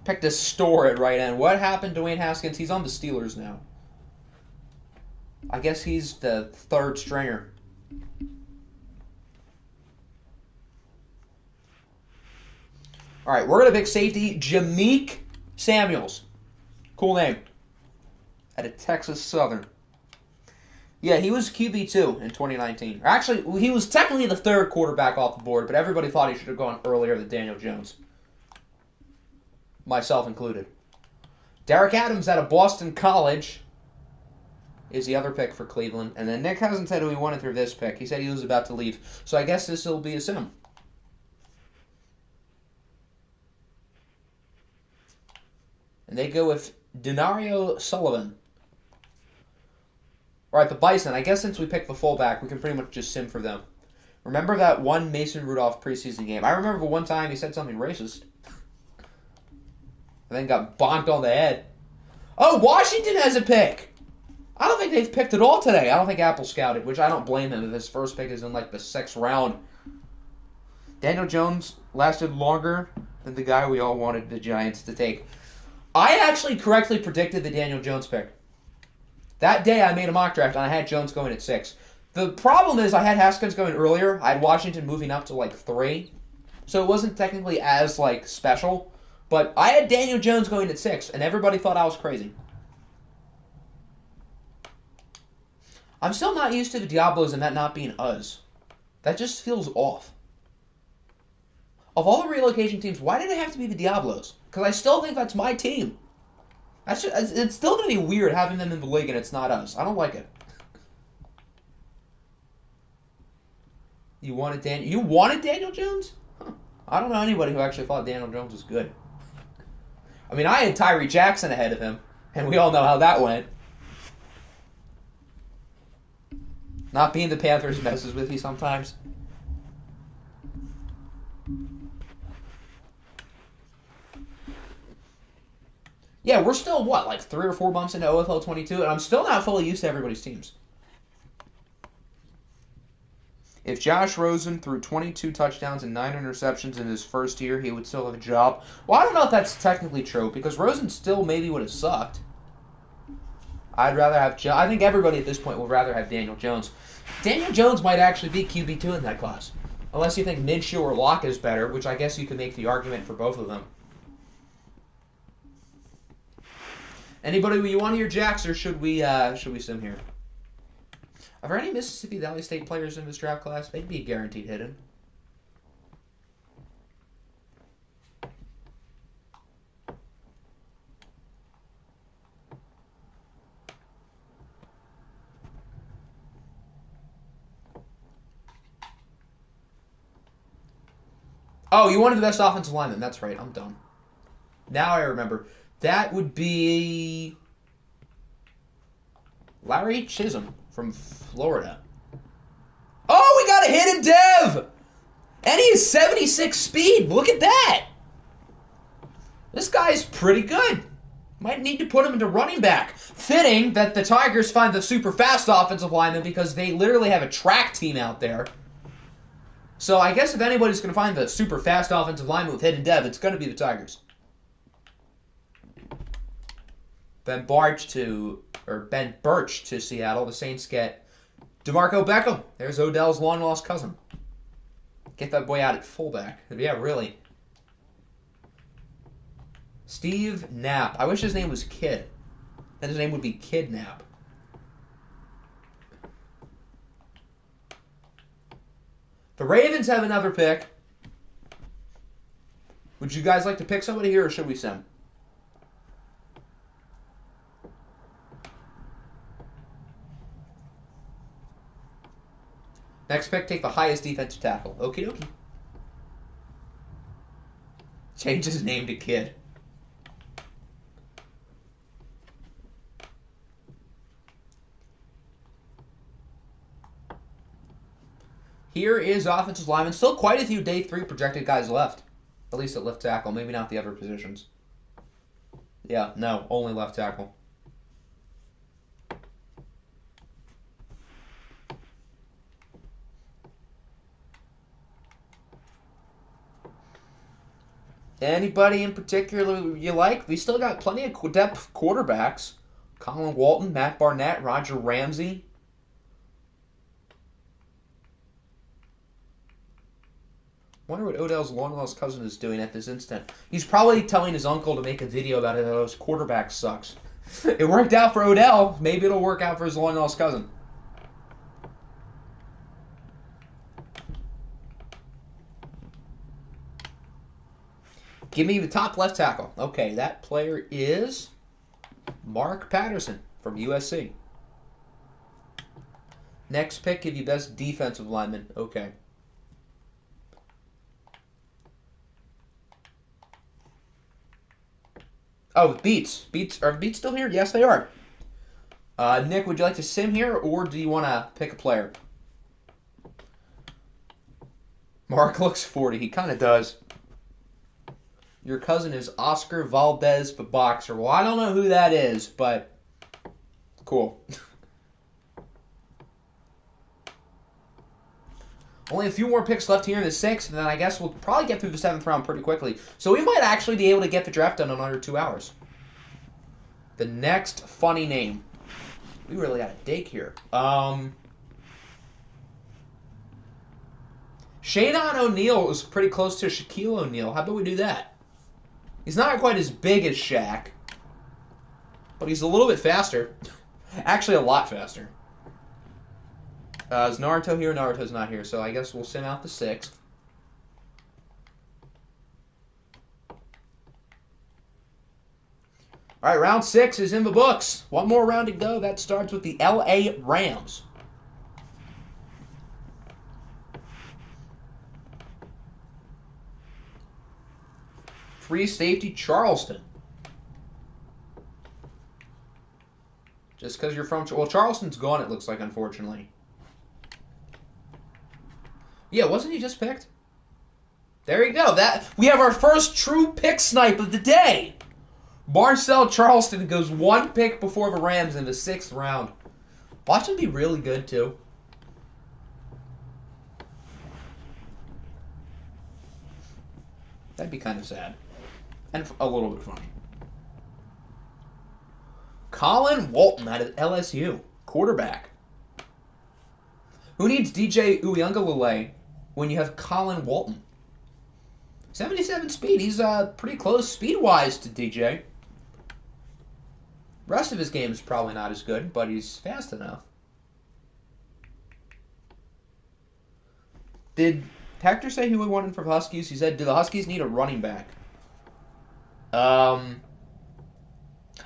Picked a store at right end. What happened to Dwayne Haskins? He's on the Steelers now. I guess he's the 3rd stringer. All right, we're going to pick safety Jameek Samuels. Cool name. Out of Texas Southern. Yeah, he was QB2 in 2019. Actually, he was technically the 3rd quarterback off the board, but everybody thought he should have gone earlier than Daniel Jones. Myself included. Derek Adams out of Boston College is the other pick for Cleveland. And then Nick hasn't said who he wanted through this pick. He said he was about to leave. So I guess this will be a sim. And they go with Denario Sullivan. All right, the Bison. I guess since we picked the fullback, we can pretty much just sim for them. Remember that one Mason Rudolph preseason game? I remember one time he said something racist. And then got bonked on the head. Oh, Washington has a pick. I don't think they've picked at all today. I don't think Apple scouted, which I don't blame him if his first pick is in like the 6th round. Daniel Jones lasted longer than the guy we all wanted the Giants to take. I actually correctly predicted the Daniel Jones pick. That day I made a mock draft and I had Jones going at 6. The problem is I had Haskins going earlier. I had Washington moving up to like 3. So it wasn't technically as like special. But I had Daniel Jones going at 6, and everybody thought I was crazy. I'm still not used to the Diablos and that not being us. That just feels off. Of all the relocation teams, why did it have to be the Diablos? Because I still think that's my team. It's still going to be weird having them in the league and it's not us. I don't like it. You wanted Daniel Jones? Huh. I don't know anybody who actually thought Daniel Jones was good. I mean, I had Tyree Jackson ahead of him. And we all know how that went. Not being the Panthers messes with you sometimes. Yeah, we're still, what, like 3 or 4 months into OFL 22, and I'm still not fully used to everybody's teams. If Josh Rosen threw 22 touchdowns and 9 interceptions in his first year, he would still have a job. Well, I don't know if that's technically true, because Rosen still maybe would have sucked. I'd rather have I think everybody at this point would rather have Daniel Jones. Daniel Jones might actually be QB2 in that class. Unless you think Minshew or Locke is better, which I guess you could make the argument for both of them. Anybody you want to hear, Jax, or should we sim here? Are there any Mississippi Valley State players in this draft class? They'd be guaranteed hidden. Oh, you wanted the best offensive lineman. That's right. I'm dumb. Now I remember. That would be Larry Chisholm from Florida. Oh, we got a hidden dev! And he has 76 speed. Look at that. This guy's pretty good. Might need to put him into running back. Fitting that the Tigers find the super fast offensive lineman because they literally have a track team out there. So I guess if anybody's going to find the super fast offensive lineman with hidden dev, it's going to be the Tigers. Ben Birch to Seattle. The Saints get DeMarco Beckham. There's Odell's long-lost cousin. Get that boy out at fullback. Yeah, really. Steve Knapp. I wish his name was Kid. Then his name would be Kidnap. The Ravens have another pick. Would you guys like to pick somebody here, or should we sim? Next pick, take the highest defensive tackle. Okie dokie. Change his name to Kid. Here is offensive lineman. Still quite a few day 3 projected guys left. At least at left tackle. Maybe not the other positions. Yeah, no. Only left tackle. Anybody in particular you like? We still got plenty of depth quarterbacks. Colin Walton, Matt Barnett, Roger Ramsey. Wonder what Odell's long-lost cousin is doing at this instant. He's probably telling his uncle to make a video about it, how his quarterback sucks. It worked out for Odell. Maybe it'll work out for his long-lost cousin. Give me the top left tackle. Okay, that player is Mark Patterson from USC. Next pick, give you best defensive lineman. Okay. Oh, Beats. Are Beats still here? Yes, they are. Nick, would you like to sim here, or do you want to pick a player? Mark looks 40. He kind of does. Your cousin is Oscar Valdez, the boxer. Well, I don't know who that is, but cool. Only a few more picks left here in the 6th, and then I guess we'll probably get through the 7th round pretty quickly. So we might actually be able to get the draft done in under 2 hours. The next funny name. We really got a dig here. Shadon O'Neal is pretty close to Shaquille O'Neal. How about we do that? He's not quite as big as Shaq, but he's a little bit faster. Actually, a lot faster. Is Naruto here? Naruto's not here, so I guess we'll send out the 6th. All right, round 6 is in the books. One more round to go. That starts with the LA Rams. Free safety, Charleston. Just because you're from... Well, Charleston's gone, it looks like, unfortunately. Yeah, wasn't he just picked? There you go. We have our first true pick snipe of the day. Marcel Charleston goes one pick before the Rams in the 6th round. Watch him be really good, too. That'd be kind of sad. And a little bit funny. Colin Walton out of LSU. Quarterback. Who needs DJ Uiagalelei when you have Colin Walton? 77 speed. He's pretty close speed-wise to DJ. Rest of his game is probably not as good, but he's fast enough. Did Hector say who he wanted from Huskies? He said, do the Huskies need a running back?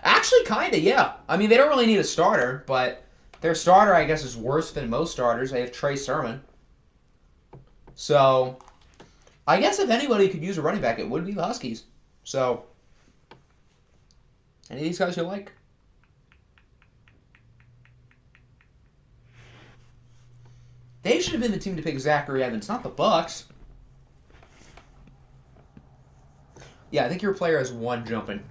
Actually, kind of, yeah. I mean, they don't really need a starter, but their starter, I guess, is worse than most starters. They have Trey Sermon. So, I guess if anybody could use a running back, it would be the Huskies. So, any of these guys you like? They should have been the team to pick Zachary Evans, not the Bucks. Yeah, I think your player has 1 jumping.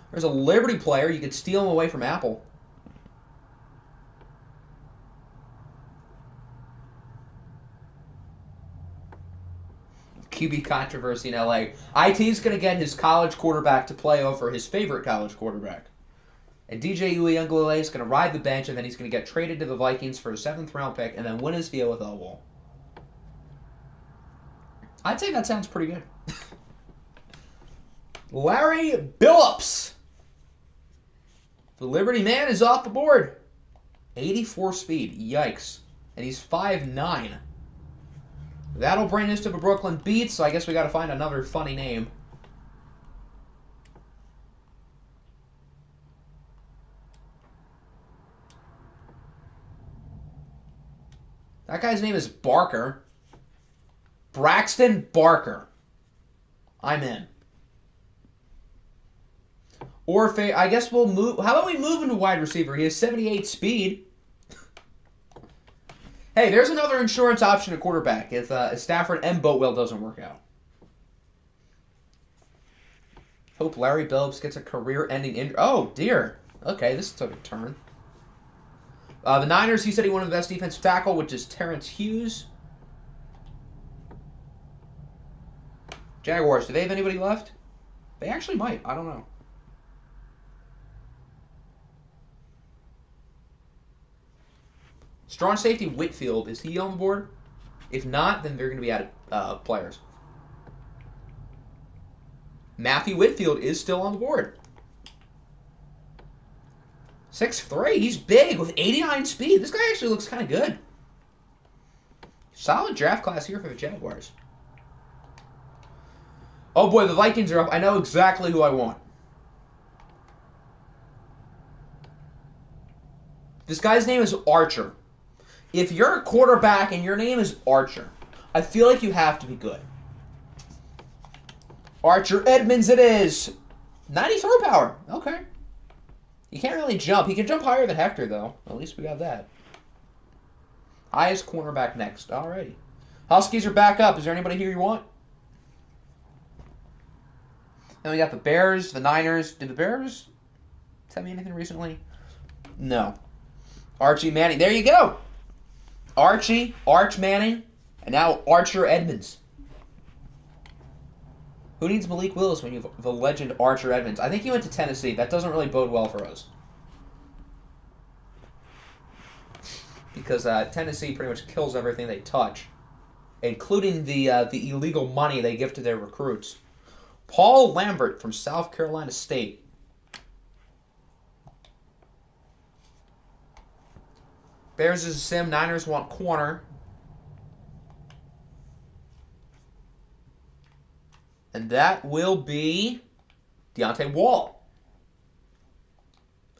There's a Liberty player. You could steal him away from Apple. QB controversy in LA. IT's going to get his college quarterback to play over his favorite college quarterback. And DJ Uiagalelei is going to ride the bench, and then he's going to get traded to the Vikings for a 7th round pick, and then win his deal with Elwell. I'd say that sounds pretty good. Larry Billups. The Liberty man is off the board. 84 speed. Yikes. And he's 5'9". That'll bring us to the Brooklyn Beats, so I guess we got to find another funny name. That guy's name is Barker. Braxton Barker. I'm in. Or I guess we'll move. How about we move into wide receiver? He has 78 speed. Hey, there's another insurance option at quarterback if Stafford and Boatwell doesn't work out. Hope Larry Billups gets a career-ending injury. Oh, dear. Okay, this took a turn. The Niners, he said he wanted the best defensive tackle, which is Terrence Hughes. Jaguars, do they have anybody left? They actually might. I don't know. Strong safety Whitfield, is he on the board? If not, then they're going to be out of players. Matthew Whitfield is still on the board. 6'3", he's big with 89 speed. This guy actually looks kind of good. Solid draft class here for the Jaguars. Oh boy, the Vikings are up. I know exactly who I want. This guy's name is Archer. If you're a quarterback and your name is Archer, I feel like you have to be good. Archer Edmonds it is. 90 throw power. Okay. He can't really jump. He can jump higher than Hector, though. At least we got that. Highest cornerback next. Alrighty. Huskies are back up. Is there anybody here you want? Then we got the Bears, the Niners. Did the Bears tell me anything recently? No. Archie Manning. There you go. Archie, Arch Manning, and now Archer Edmonds. Who needs Malik Willis when you have the legend Archer Edmonds? I think he went to Tennessee. That doesn't really bode well for us. Because Tennessee pretty much kills everything they touch, including the illegal money they give to their recruits. Paul Lambert from South Carolina State. Bears is a sim. Niners want corner. And that will be Deontay Wall.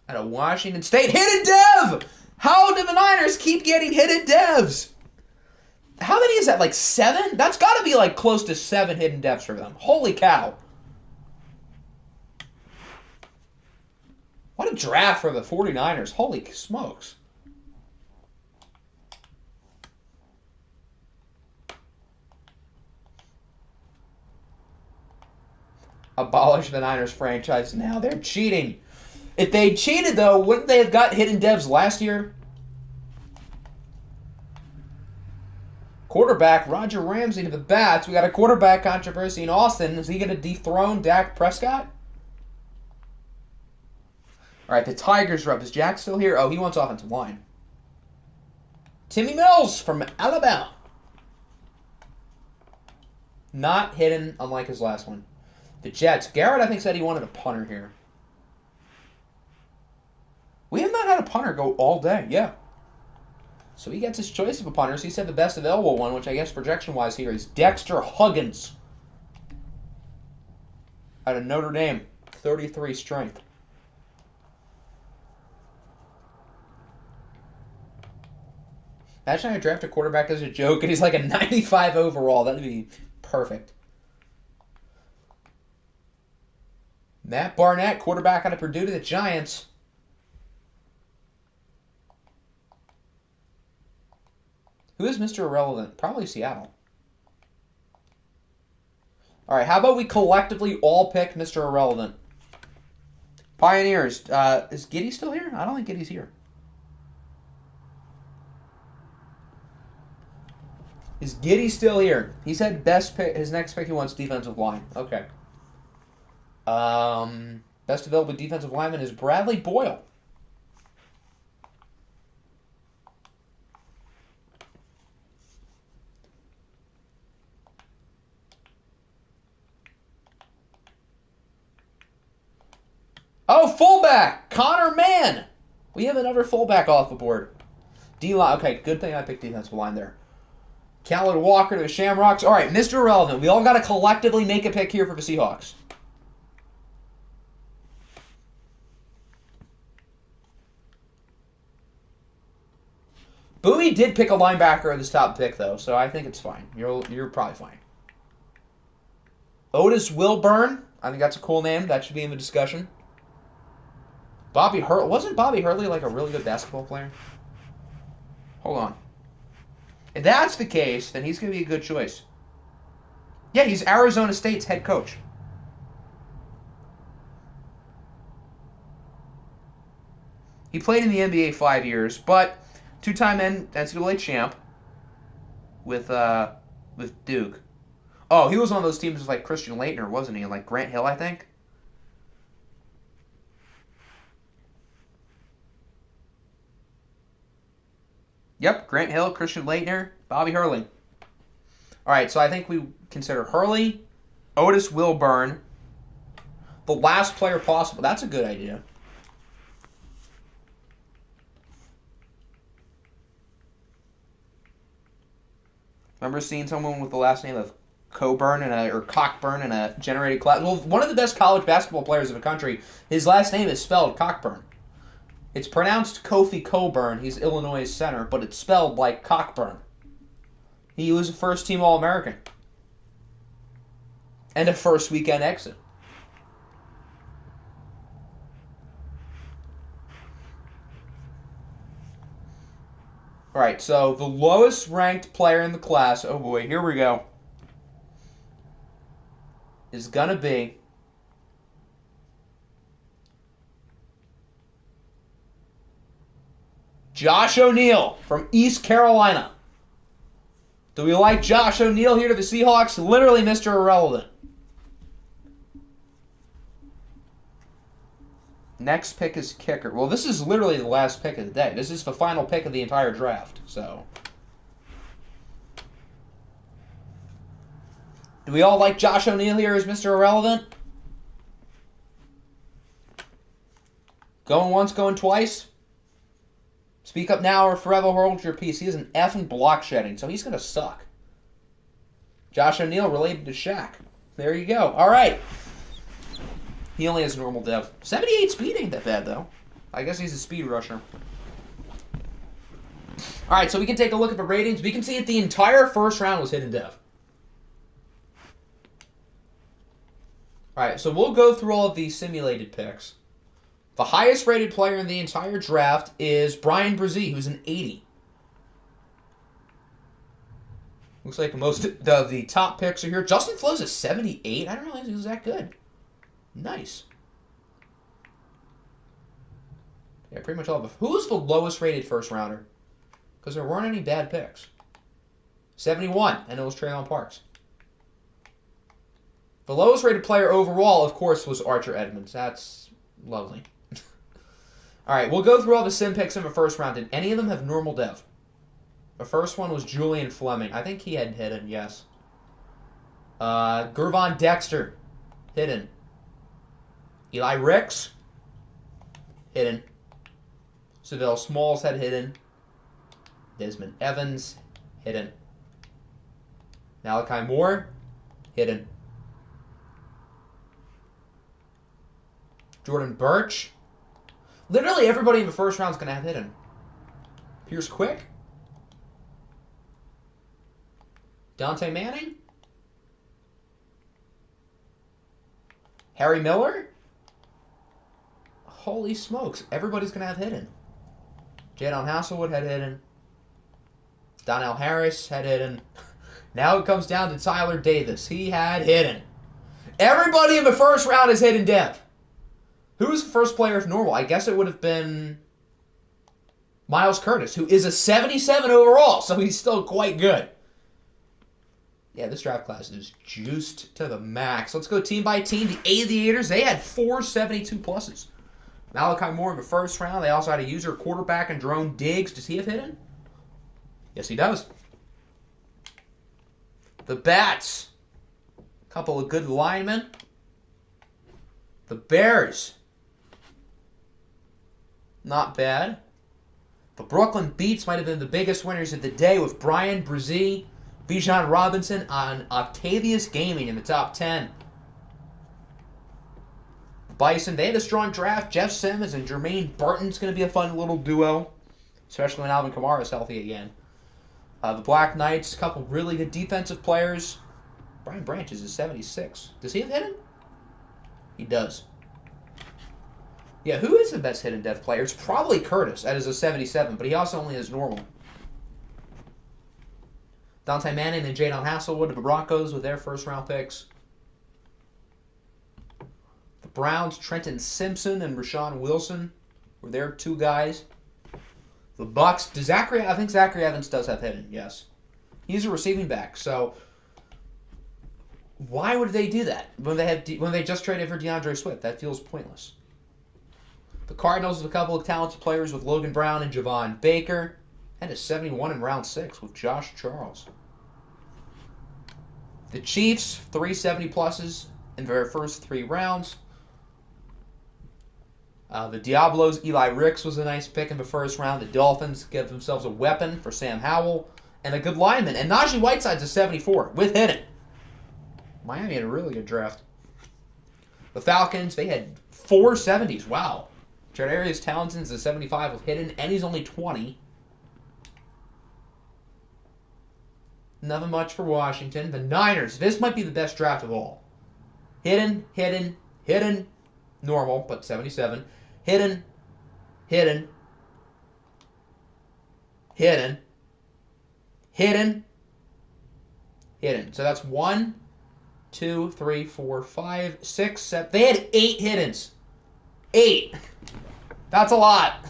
Out of Washington State. Hidden dev! How do the Niners keep getting hidden devs? How many is that? Like 7? That's got to be like close to 7 hidden devs for them. Holy cow. Why What a draft for the 49ers. Holy smokes. Abolish the Niners franchise now. They're cheating. If they cheated, though, wouldn't they have got hidden devs last year? Quarterback, Roger Ramsey to the bats. We got a quarterback controversy in Austin. Is he going to dethrone Dak Prescott? All right, the Tigers rep. Is Jack still here? Oh, he wants offensive line. Timmy Mills from Alabama. Not hidden, unlike his last one. The Jets. Garrett, I think, said he wanted a punter here. We have not had a punter go all day. Yeah. So he gets his choice of a punters. He said the best available one, which I guess projection-wise here is Dexter Huggins out of Notre Dame. 33 strength. Imagine I draft a quarterback as a joke and he's like a 95 overall. That would be perfect. Matt Barnett, quarterback out of Purdue to the Giants. Who is Mr. Irrelevant? Probably Seattle. All right, how about we collectively all pick Mr. Irrelevant? Pioneers. Is Giddy still here? I don't think Giddy's here. Is Giddy still here? He said best pick. His next pick he wants defensive line. Okay. Best available defensive lineman is Bradley Boyle. Oh, fullback! Connor Mann! We have another fullback off the board. D-line. Okay, good thing I picked defensive line there. Khaled Walker to the Shamrocks. All right, Mr. Irrelevant. We all got to collectively make a pick here for the Seahawks. Bowie did pick a linebacker at his top pick, though, so I think it's fine. You're probably fine. Otis Wilburn. I think that's a cool name. That should be in the discussion. Bobby Hurley. Wasn't Bobby Hurley like a really good basketball player? Hold on. If that's the case, then he's going to be a good choice. Yeah, he's Arizona State's head coach. He played in the NBA 5 years, but two-time NCAA champ with Duke. Oh, he was on those teams with like Christian Laettner, wasn't he? And like Grant Hill, I think. Yep, Grant Hill, Christian Laettner, Bobby Hurley. All right, so I think we consider Hurley, Otis Wilburn, the last player possible. That's a good idea. Remember seeing someone with the last name of Coburn or Cockburn in a generated class? Well, one of the best college basketball players in the country, his last name is spelled Cockburn. It's pronounced Kofi Coburn. He's Illinois' center, but it's spelled like Cockburn. He was a first-team All-American. And a first-weekend exit. All right, so the lowest-ranked player in the class, oh boy, here we go, is going to be Josh O'Neal from East Carolina. Do we like Josh O'Neal here to the Seahawks? Literally Mr. Irrelevant. Next pick is kicker. Well, this is literally the last pick of the day. This is the final pick of the entire draft. So, do we all like Josh O'Neal here as Mr. Irrelevant? Going once, going twice? Speak up now or forever hold your peace. He is an effing block shedding, so he's going to suck. Josh O'Neal related to Shaq. There you go. All right. He only has normal dev. 78 speed ain't that bad, though. I guess he's a speed rusher. All right, so we can take a look at the ratings. We can see that the entire first round was hidden dev. All right, so we'll go through all of these simulated picks. The highest rated player in the entire draft is Brian Brzee, who's an 80. Looks like most of the top picks are here. Justin Flo's a 78. I didn't realize he was that good. Nice. Yeah, pretty much all of them. Who was the lowest rated first rounder? Because there weren't any bad picks. 71, and it was Trayvon Parks. The lowest rated player overall, of course, was Archer Edmonds. That's lovely. All right, we'll go through all the sim picks in the first round. Did any of them have normal dev? The first one was Julian Fleming. I think he had hidden, yes. Gervon Dexter, hidden. Eli Ricks, hidden. Sewell Smalls had hidden. Desmond Evans, hidden. Malachi Moore, hidden. Jordan Birch. Literally everybody in the first round is going to have hidden. Pierce Quick. Dante Manning. Harry Miller. Holy smokes. Everybody's going to have hidden. Jadon Hasselwood had hidden. Donnell Harris had hidden. Now it comes down to Tyler Davis. He had hidden. Everybody in the first round is hidden dev. Who was the first player if normal? I guess it would have been Miles Curtis, who is a 77 overall, so he's still quite good. Yeah, this draft class is juiced to the max. Let's go team by team. The Aviators, they had 4 72 pluses. Malachi Moore in the first round. They also had a user quarterback and Jerome Diggs. Does he have hidden? Yes, he does. The Bats, a couple of good linemen. The Bears, not bad. The Brooklyn Beats might have been the biggest winners of the day with Brian Brzee, Bijan Robinson on Octavius Gaming in the top 10. Bison, they had a strong draft. Jeff Simmons and Jermaine Burton's going to be a fun little duo, especially when Alvin Kamara is healthy again. The Black Knights, a couple really good defensive players. Brian Branch is a 76. Does he have hidden? He does. Yeah, who is the best hidden dev player? It's probably Curtis. That is a 77, but he also only has normal. Dante Manning and Jadon Hasselwood of the Broncos with their first-round picks. The Browns, Trenton Simpson and Rashawn Wilson were their 2 guys. The Bucks, I think Zachary Evans does have hidden, yes. He's a receiving back, so why would they do that when they just traded for DeAndre Swift? That feels pointless. The Cardinals with a couple of talented players with Logan Brown and Javon Baker. And a 71 in round 6 with Josh Charles. The Chiefs, 3 70 pluses in their first 3 rounds. The Diablos, Eli Ricks was a nice pick in the first round. The Dolphins give themselves a weapon for Sam Howell and a good lineman. And Najee Whiteside's a 74 with hidden. Miami had a really good draft. The Falcons, they had 4 70s. Wow. Jadarius Townsend's a 75 with hidden, and he's only 20. Nothing much for Washington. The Niners, this might be the best draft of all. Hidden, hidden, hidden, normal, but 77. Hidden, hidden, hidden, hidden, hidden. So that's 1, 2, 3, 4, 5, 6, 7. They had 8 hiddens. 8. That's a lot.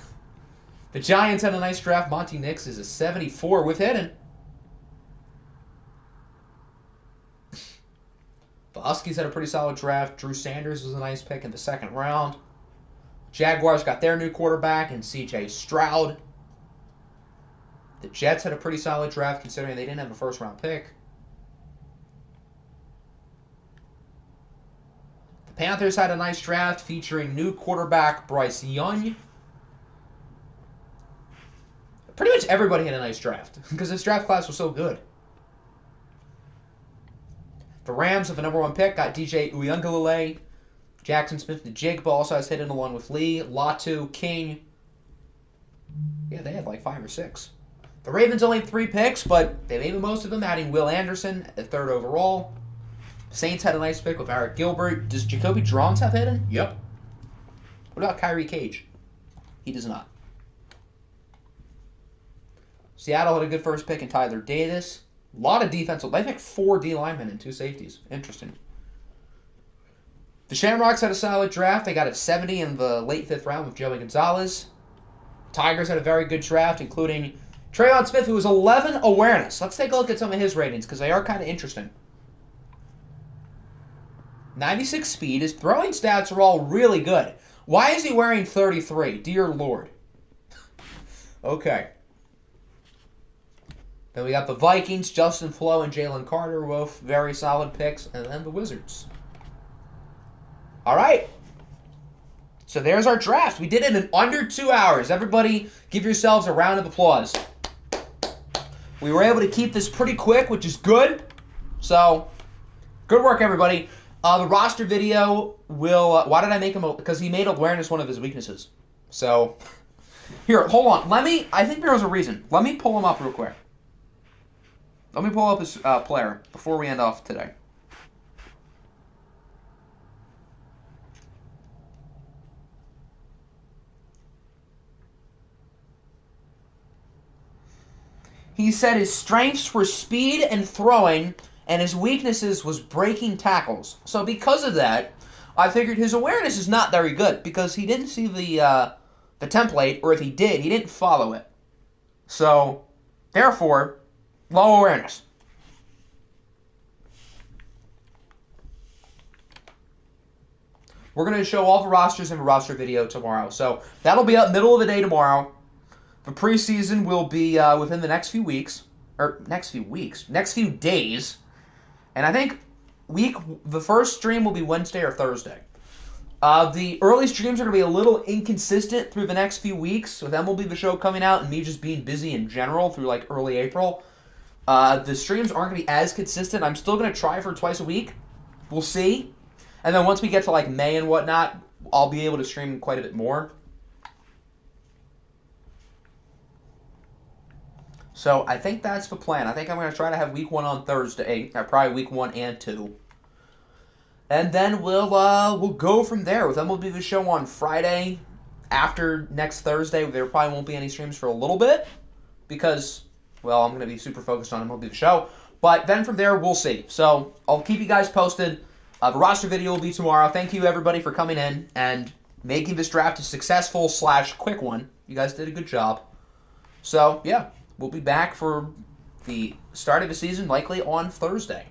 The Giants had a nice draft. Monty Nix is a 74 with hidden. The Huskies had a pretty solid draft. Drew Sanders was a nice pick in the second round. Jaguars got their new quarterback in C.J. Stroud. The Jets had a pretty solid draft considering they didn't have a first-round pick. The Panthers had a nice draft featuring new quarterback Bryce Young. Pretty much everybody had a nice draft because this draft class was so good. The Rams with the number 1 pick got DJ Uiagalelei. Jackson Smith, the Jigba also has hidden along with Lee, Latu, King. Yeah, they had like 5 or 6. The Ravens only had 3 picks, but they made the most of them, adding Will Anderson at 3rd overall. Saints had a nice pick with Eric Gilbert. Does Jacoby Drums have hidden? Yep. What about Kyrie Cage? He does not. Seattle had a good first pick in Tyler Davis. A lot of defensive. They picked 4 D linemen and 2 safeties. Interesting. The Shamrocks had a solid draft. They got at 70 in the late 5th round with Joey Gonzalez. Tigers had a very good draft, including Trayvon Smith, who was 11 awareness. Let's take a look at some of his ratings, because they are kind of interesting. 96 speed. His throwing stats are all really good. Why is he wearing 33? Dear Lord. Okay. Then we got the Vikings, Justin Flo and Jalen Carter, both very solid picks, and then the Wizards. All right. So there's our draft. We did it in under 2 hours. Everybody, give yourselves a round of applause. We were able to keep this pretty quick, which is good. So, good work, everybody. The roster video will... why did I make him... because he made awareness one of his weaknesses. So, here, hold on. I think there was a reason. Let me pull him up real quick. Let me pull up his player before we end off today. He said his strengths were speed and throwing, and his weaknesses was breaking tackles. So because of that, I figured his awareness is not very good, because he didn't see the template, or if he did, he didn't follow it. So, therefore, low awareness. We're going to show all the rosters in a roster video tomorrow. So that'll be up middle of the day tomorrow. The preseason will be within the next few weeks. Next few days. And I think the first stream will be Wednesday or Thursday. The early streams are going to be a little inconsistent through the next few weeks. So then will be the show coming out and me just being busy in general through like early April. The streams aren't going to be as consistent. I'm still going to try for twice a week. We'll see. And then once we get to like May and whatnot, I'll be able to stream quite a bit more. So I think that's the plan. I think I'm going to try to have week 1 on Thursday. Probably week 1 and 2. And then we'll go from there. Then we'll do the show on Friday after next Thursday. There probably won't be any streams for a little bit because, well, I'm going to be super focused on MLB The Show. But then from there, we'll see. So I'll keep you guys posted. The roster video will be tomorrow. Thank you, everybody, for coming in and making this draft a successful / quick one. You guys did a good job. So, yeah, we'll be back for the start of the season likely on Thursday.